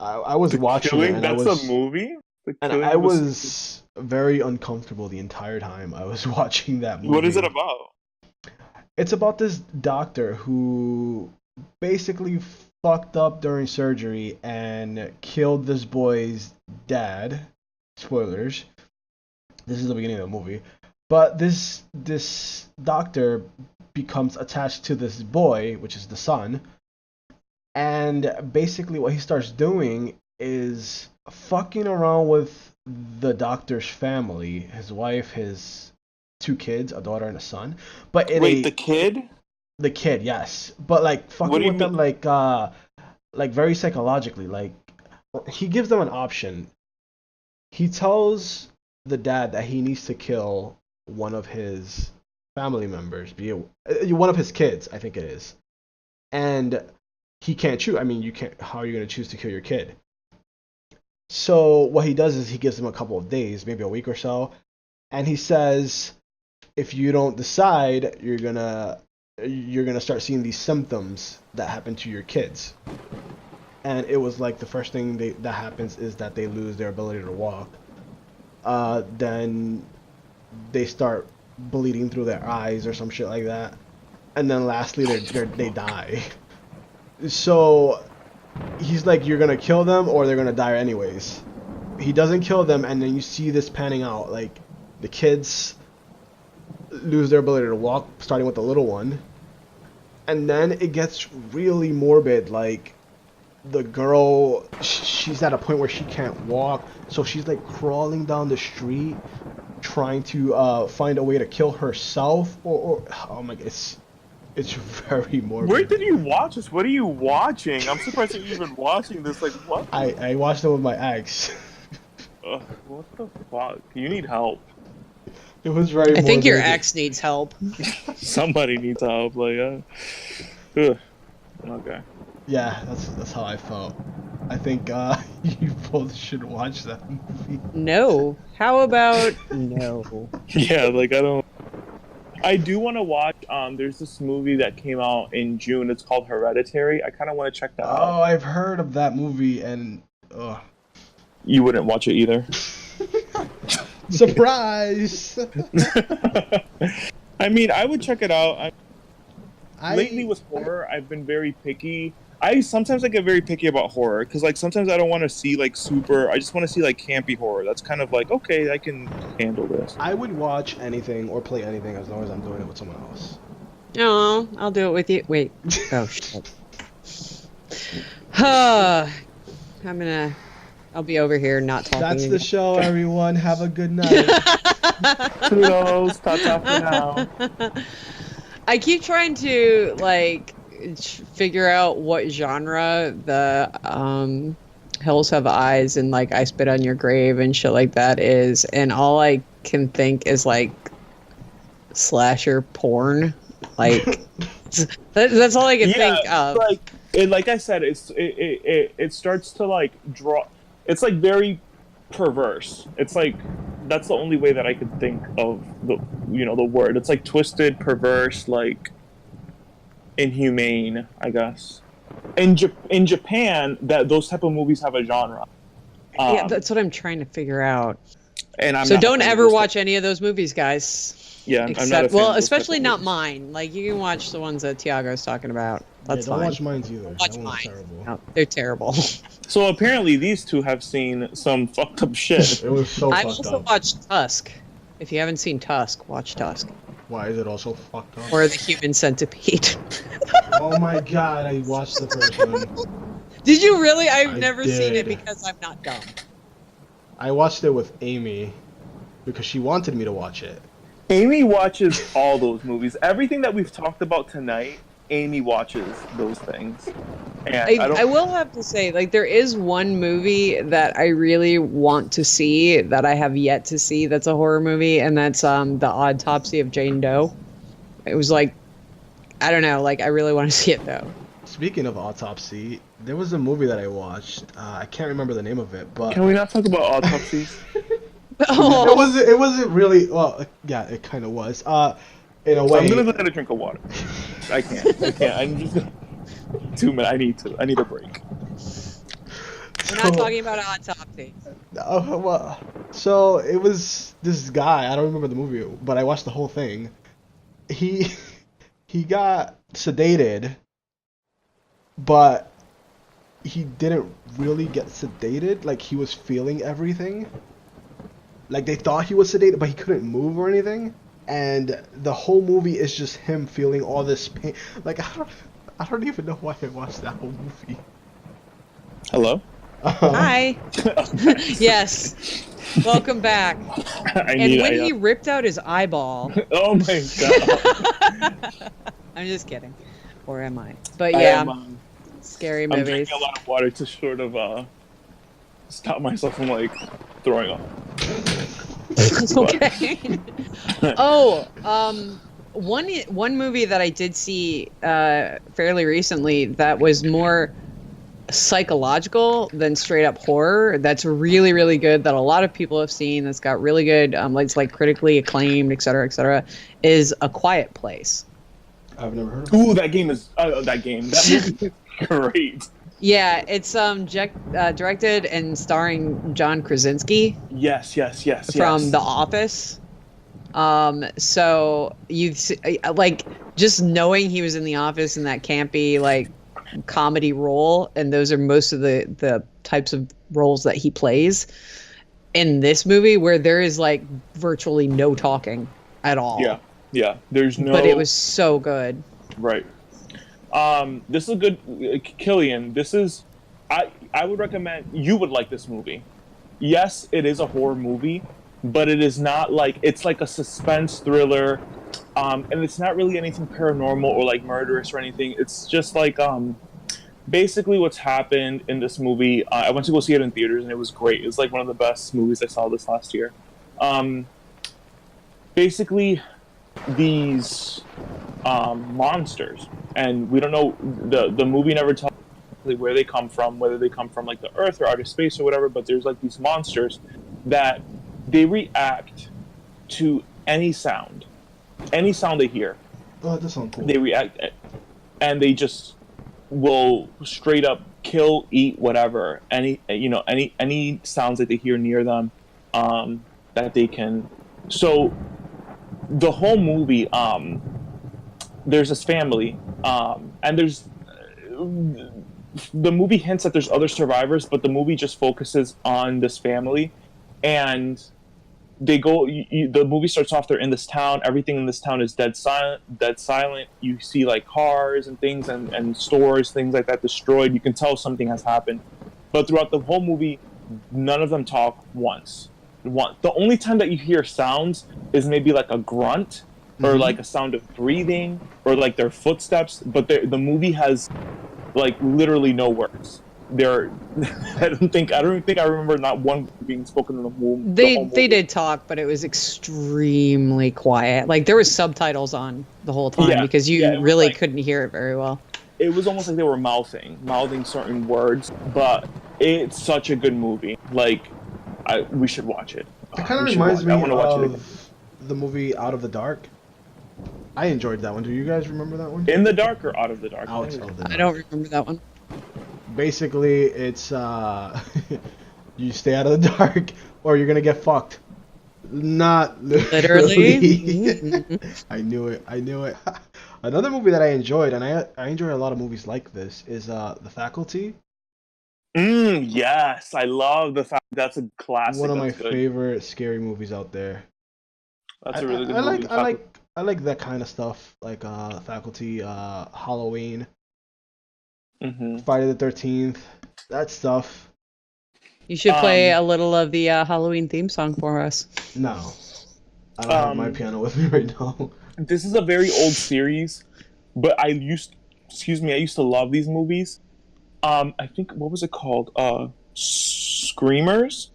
I was watching it. And that's a movie. And I was very uncomfortable the entire time I was watching that movie. What is it about? It's about this doctor who basically fucked up during surgery and killed this boy's dad. Spoilers. This is the beginning of the movie. But this doctor becomes attached to this boy, which is the son. And basically what he starts doing is fucking around with the doctor's family, his wife, his 2 kids, a daughter and a son. But the kid? The kid, yes. But like fucking with them like very psychologically. Like, he gives them an option. He tells the dad that he needs to kill one of his family members, one of his kids, I think it is. And he can't choose. I mean, you can't. How are you going to choose to kill your kid? So what he does is he gives him a couple of days, maybe a week or so, and he says, if you don't decide, you're gonna start seeing these symptoms that happen to your kids. And it was like the first thing that happens is that they lose their ability to walk. Then they start bleeding through their eyes or some shit like that. And then lastly, they die. So he's like, you're gonna kill them or they're gonna die anyways. He doesn't kill them, and then you see this panning out. Like, the kids lose their ability to walk, starting with the little one. And then it gets really morbid. Like, the girl, she's at a point where she can't walk, so she's like crawling down the street, trying to find a way to kill herself. Or oh my god, it's very morbid. Where did you watch this? What are you watching? I'm surprised that you're even watching this. Like, what? I watched it with my ex. What the fuck? You need help. It was very morbid. I think your ex needs help. Somebody needs help. Like, okay. Yeah, that's how I felt. I think you both should watch that movie. No. How about no? Yeah, like, I do want to watch, there's this movie that came out in June. It's called Hereditary. I kind of want to check that out. Oh, I've heard of that movie, and You wouldn't watch it either. Surprise! I mean, I would check it out. Lately with horror, I've been very picky. Sometimes I get very picky about horror, because like sometimes I don't want to see like I just want to see like campy horror. That's kind of like, okay, I can handle this. I would watch anything or play anything as long as I'm doing it with someone else. Oh, I'll do it with you. Wait. Oh, shit. I'll be over here not talking. That's the show, everyone. Have a good night. Toodles, ta-ta for now. I keep trying to, like, figure out what genre the Hills Have Eyes and, like, I Spit on Your Grave and shit like that is, and all I can think is, like, slasher porn. Like, that's all I can think of. Like I said, it starts to, like, draw... It's like very perverse. It's like that's the only way that I could think of the word. It's like twisted, perverse, like inhumane, I guess. In Japan, those type of movies have a genre. Yeah, that's what I'm trying to figure out. And so don't ever watch any of those movies, guys. Yeah, I'm not a fan of especially not mine. Like, you can watch the ones that Tiago's talking about. That's don't fine. watch mine either. Watch mine. Terrible. No, they're terrible. So apparently these two have seen some fucked up shit. It was so fucked up. I've also watched Tusk. If you haven't seen Tusk, watch Tusk. Why is it also fucked up? Or The Human Centipede. Oh my god, I watched the first one. Did you really? I've never seen it because I'm not dumb. I watched it with Amy because she wanted me to watch it. Amy watches all those movies. Everything that we've talked about tonight, Amy watches those things. And I will have to say, like, there is one movie that I really want to see that I have yet to see that's a horror movie, and that's The Autopsy of Jane Doe. It was like, I don't know, like, I really want to see it, though. Speaking of autopsy, there was a movie that I watched. I can't remember the name of it, but... Can we not talk about autopsies? Oh. It wasn't really... Well, yeah, it kind of was. In a way... I'm gonna get a drink of water. I can't. I'm just gonna... 2 minutes. I need a break. We're not talking about autopsy. Well, so it was this guy. I don't remember the movie, but I watched the whole thing. He got sedated, but he didn't really get sedated. Like, he was feeling everything. Like, they thought he was sedated, but he couldn't move or anything. And the whole movie is just him feeling all this pain. Like, I don't even know why I watched that whole movie. Hello? Hi. Yes. Welcome back. He ripped out his eyeball. Oh my god. I'm just kidding. Or am I? But yeah, scary movies. I'm drinking a lot of water to sort of stop myself from, like, throwing up. Okay. One movie that I did see fairly recently that was more psychological than straight up horror. That's really, really good. That a lot of people have seen. That's got really good, it's like critically acclaimed, etc., is A Quiet Place. I've never heard of it. Ooh, that movie is great. Yeah, it's directed and starring John Krasinski. Yes. From The Office. So you like just knowing he was in The Office in that campy like comedy role, and those are most of the types of roles that he plays in this movie, where there is like virtually no talking at all. Yeah. There's no. But it was so good. Right. This is a good Killian. This is, I would recommend you would like this movie. Yes, it is a horror movie, but it is not like it's like a suspense thriller, and it's not really anything paranormal or like murderous or anything. It's just like basically what's happened in this movie. I went to go see it in theaters and it was great. It's like one of the best movies I saw this last year. Basically, these monsters, and we don't know, the movie never tells where they come from, whether they come from like the Earth or outer space or whatever, but there's like these monsters that they react to any sound they hear. Oh, that sounds cool. They react, and they just will straight up kill, eat, whatever, any sounds that they hear near them, that they can. So the whole movie, there's this family, and there's the movie hints that there's other survivors, but the movie just focuses on this family, and they go. The movie starts off. They're in this town. Everything in this town is dead silent. You see like cars and things and stores, things like that destroyed. You can tell something has happened, but throughout the whole movie, none of them talk once. The only time that you hear sounds is maybe like a grunt or like a sound of breathing or like their footsteps, but the movie has like literally no words. I don't think I remember not one being spoken in the movie. They did talk, but it was extremely quiet. Like there was subtitles on the whole time because you really couldn't hear it very well. It was almost like they were mouthing certain words, but it's such a good movie. Like we should watch it. It kind of reminds me of the movie Out of the Dark. I enjoyed that one. Do you guys remember that one? In the Dark or Out of the Dark? Out of the Dark. I don't remember that one. Basically, it's you stay out of the dark or you're gonna get fucked. Not literally. I knew it. Another movie that I enjoyed, and I enjoy a lot of movies like this, is The Faculty. Yes, I love The Faculty. That's a classic. One of my favorite scary movies out there. That's a really good movie. I like that kind of stuff, like Faculty, Halloween, Friday the 13th, that stuff. You should play a little of the Halloween theme song for us. No, I don't have my piano with me right now. This is a very old series, but I used to love these movies. I think, what was it called? Screamers?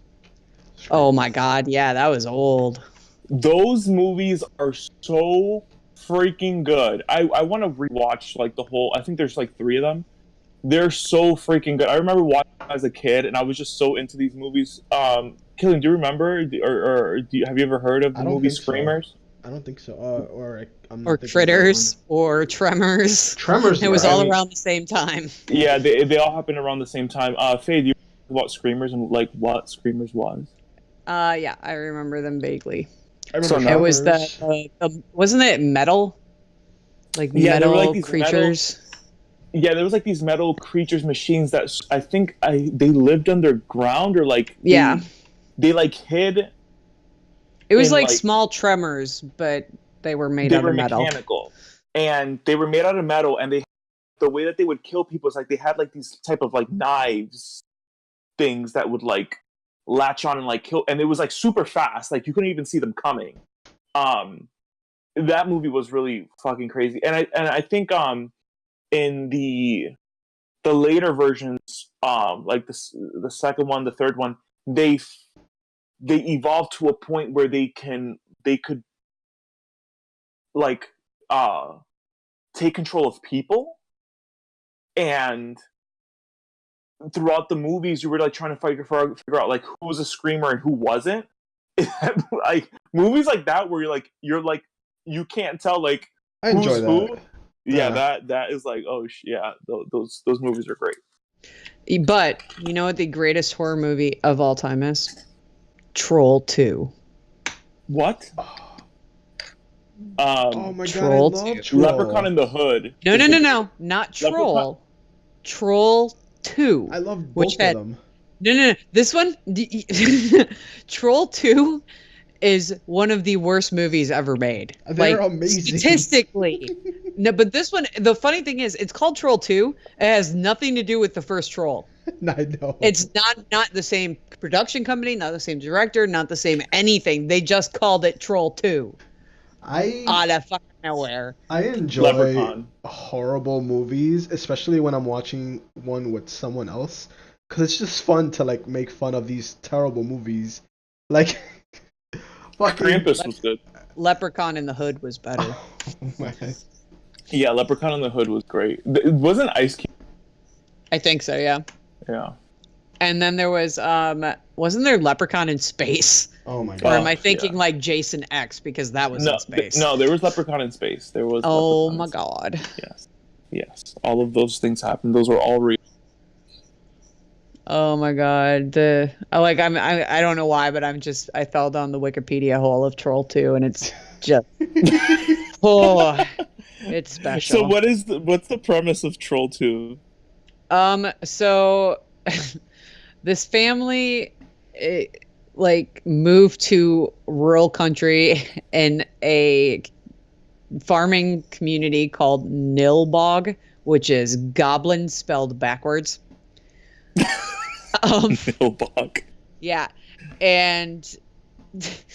Oh my god, yeah, that was old. Those movies are so freaking good. I want to rewatch like the whole. I think there's like 3 of them. They're so freaking good. I remember watching them as a kid, and I was just so into these movies. Killian, do you remember, or have you ever heard of the movie Screamers? I don't think so. Or Critters, or Tremors. Tremors. It was all around the same time. Yeah, they all happened around the same time. Faye, do you know about Screamers and like what Screamers was? Yeah, I remember them vaguely. I remember it was the wasn't it metal? Like metal creatures. There was like these metal creatures, machines that I think they lived underground or like they like hid. It was like small tremors, but they were made out of metal. Mechanical, and they were made out of metal, and the way that they would kill people is like they had like these type of like knives things that would like latch on and like kill, and it was like super fast, like you couldn't even see them coming. That movie was really fucking crazy, and I think in the later versions, like the second one, the third one, they evolved to a point where they could like take control of people, and throughout the movies, you were like trying to figure out like who was a screamer and who wasn't. Like movies like that where you're like you can't tell like I enjoy who's that. who. Yeah, Yeah. that is like yeah, those movies are great. But you know what the greatest horror movie of all time is? Troll 2. What? Oh my god, I Troll love 2. Troll. Leprechaun in the Hood. No, not Troll. Leprechaun. Troll 2. I love both of them. No. This one, Troll 2 is one of the worst movies ever made. They're like, amazing. Statistically. No, but this one, the funny thing is, it's called Troll 2. It has nothing to do with the first Troll. I know. It's not the same production company, not the same director, not the same anything. They just called it Troll 2. Out of fucking nowhere. I enjoy Leprechaun. horrible movies, especially when I'm watching one with someone else, because it's just fun to like make fun of these terrible movies. Like, fucking Krampus was good. Leprechaun in the Hood was better. Oh, man. Yeah, Leprechaun in the Hood was great. It wasn't Ice Cube. I think so, yeah. Yeah. And then there was, wasn't there Leprechaun in Space? Oh my Or god. am I thinking like Jason X because that was in space? No, there was Leprechaun in Space. There was. Oh Leprechaun my in god. Space. Yes. All of those things happened. Those were all real. Oh my god. I don't know why, but I fell down the Wikipedia hole of Troll 2 and it's just it's special. So what's the premise of Troll 2? So this family moved to rural country in a farming community called Nilbog, which is goblin spelled backwards. Nilbog. Yeah, and this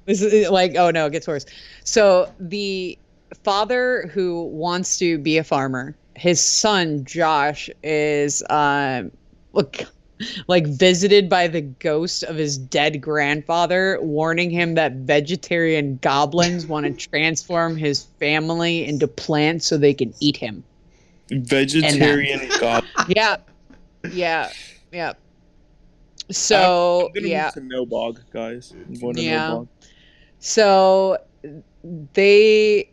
is like, oh no, it gets worse. So the father who wants to be a farmer, his son Josh is visited by the ghost of his dead grandfather, warning him that vegetarian goblins want to transform his family into plants so they can eat him. Vegetarian goblin. Yeah. So I'm gonna move to Nilbog, guys. I'm going to Nilbog. So they.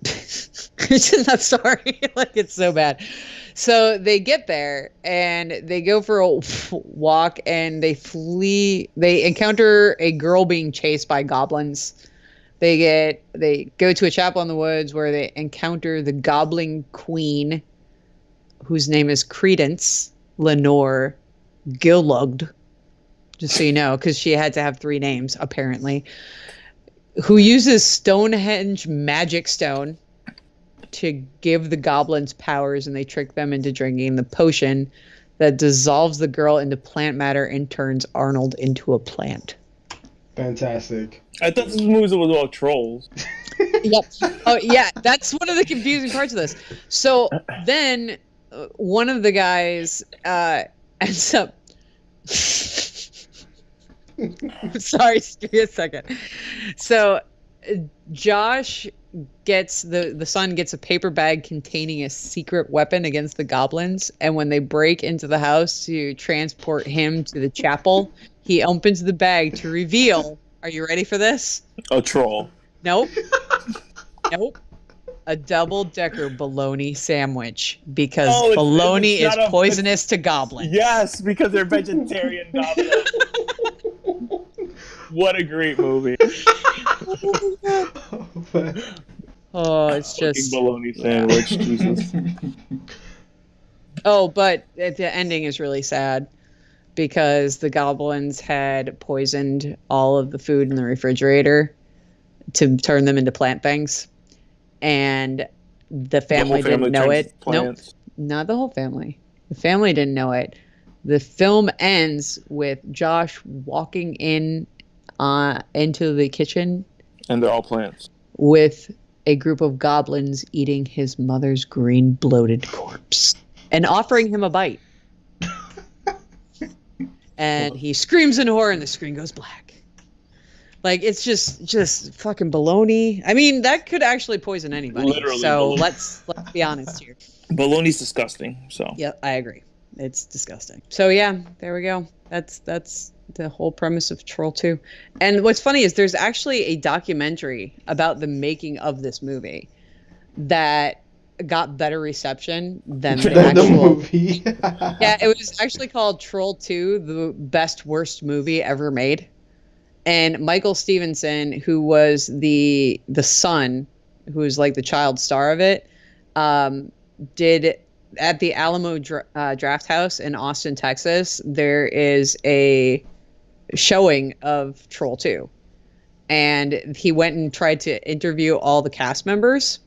It's just not sorry. Like, it's so bad. So they get there and they go for a walk and they flee. They encounter a girl being chased by goblins. They go to a chapel in the woods where they encounter the goblin queen, whose name is Credence Lenore Gillugd, just so you know, because she had to have 3 names apparently, who uses Stonehenge magic stone to give the goblins powers, and they trick them into drinking the potion that dissolves the girl into plant matter and turns Arnold into a plant. Fantastic. I thought this movie was about trolls. Yep. Oh yeah, that's one of the confusing parts of this. So then one of the guys ends up sorry, give me a second. So Josh gets the son gets a paper bag containing a secret weapon against the goblins, and when they break into the house to transport him to the chapel, he opens the bag to reveal, are you ready for this? A troll. Nope. Nope. A double-decker bologna sandwich, because bologna is poisonous to goblins. Yes, because they're vegetarian goblins. What a great movie. Oh, it's just bologna sandwich. Jesus. Oh, but the ending is really sad because the goblins had poisoned all of the food in the refrigerator to turn them into plant things. And the family didn't know it. Nope, not the whole family. The family didn't know it. The film ends with Josh walking into the kitchen. And they're all plants. With a group of goblins eating his mother's green bloated corpse and offering him a bite. And he screams in horror and the screen goes black. Like, it's just fucking baloney. I mean, that could actually poison anybody. Literally so baloney. let's be honest here. Baloney's disgusting. So Yeah, I agree. It's disgusting. So yeah, there we go. That's the whole premise of Troll 2. And what's funny is there's actually a documentary about the making of this movie that got better reception than the actual movie. Yeah, it was actually called Troll 2, the best worst movie ever made. And Michael Stevenson, who was the son, who was like the child star of it, did at the Alamo Draft House in Austin, Texas. There is a showing of Troll 2, and he went and tried to interview all the cast members.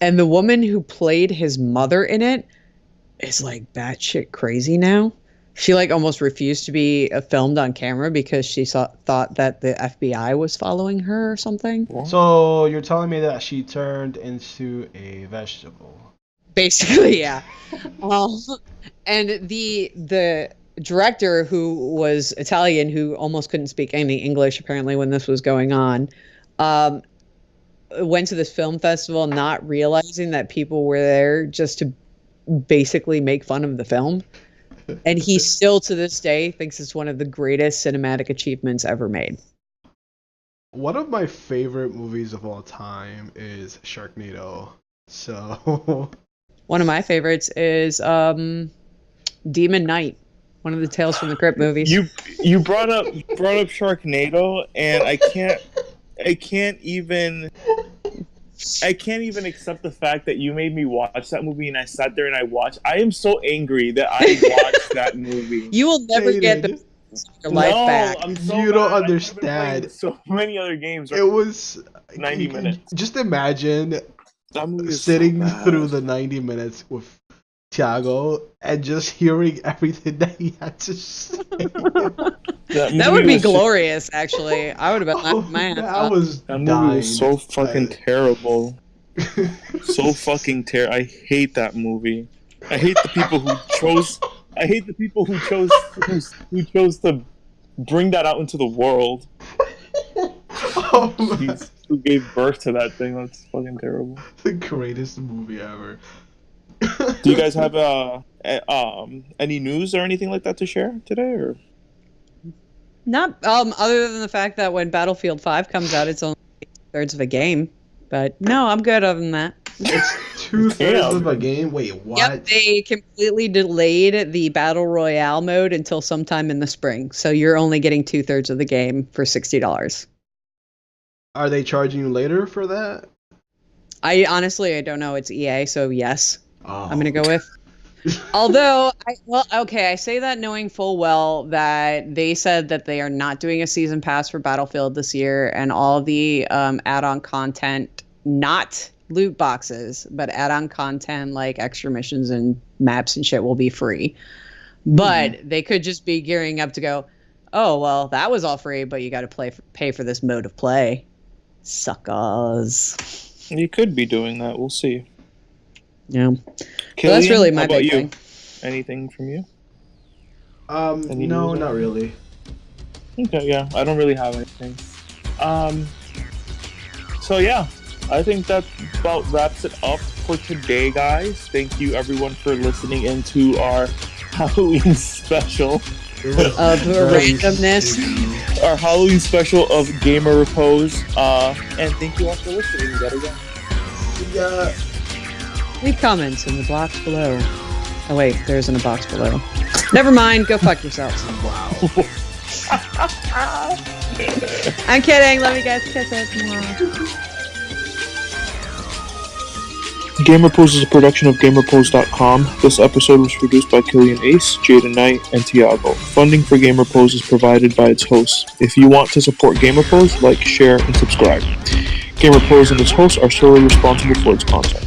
And the woman who played his mother in it is like batshit crazy now. She like almost refused to be filmed on camera because she thought that the FBI was following her or something. So you're telling me that she turned into a vegetable? Basically, yeah. And the director, who was Italian, who almost couldn't speak any English apparently when this was going on, went to this film festival not realizing that people were there just to basically make fun of the film. And he still, to this day, thinks it's one of the greatest cinematic achievements ever made. One of my favorite movies of all time is Sharknado. So one of my favorites is Demon Knight, one of the Tales from the Crypt movies. You brought up Sharknado, and I can't even accept the fact that you made me watch that movie, and I sat there and I watched. I am so angry that I watched that movie. You will never get your life back. I'm so you don't mad. understand. So many other games. Right? It was 90 minutes. Just imagine That movie is sitting so bad. through the 90 minutes with Thiago and just hearing everything that he had to say. That would be glorious, actually. I would have been laughing my ass off. That movie was so fucking terrible. So fucking terrible. I hate that movie. I hate the people who chose. I hate the people who chose to bring that out into the world. Jeez, who gave birth to that thing? That's fucking terrible. The greatest movie ever. Do you guys have any news or anything like that to share today, or? Not other than the fact that when Battlefield 5 comes out, it's only 2/3 of a game. But no, I'm good other than that. It's 2/3 of a game? Wait, what? Yep, they completely delayed the Battle Royale mode until sometime in the spring. So you're only getting 2/3 of the game for $60. Are they charging you later for that? I don't know. It's EA, so yes. Oh. I'm gonna go with. Although, I say that knowing full well that they said that they are not doing a season pass for Battlefield this year, and all the add-on content, not loot boxes, but add-on content like extra missions and maps and shit will be free. But they could just be gearing up to go, oh, well, that was all free, but you got to pay for this mode of play. Suckers. You could be doing that. We'll see. Yeah. Killian, That's really my how about big you? thing. Anything from you? No, not really. Okay, yeah, I don't really have anything. So yeah, I think that about wraps it up for today, guys. Thank you everyone for listening into our Halloween special. Of randomness. Our Halloween special of Gamer Repose. And thank you all for listening yet again. Yeah. Leave comments in the box below. Oh wait, there isn't a box below. Never mind, go fuck yourselves. Wow. I'm kidding, love you guys, kisses. Mwah. Game Repose is a production of GameRepose.com. This episode was produced by Killian Ace, Jaden Knight, and Tiago. Funding for Game Repose is provided by its hosts. If you want to support Game Repose, like, share, and subscribe. Game Repose and its hosts are solely responsible for its content.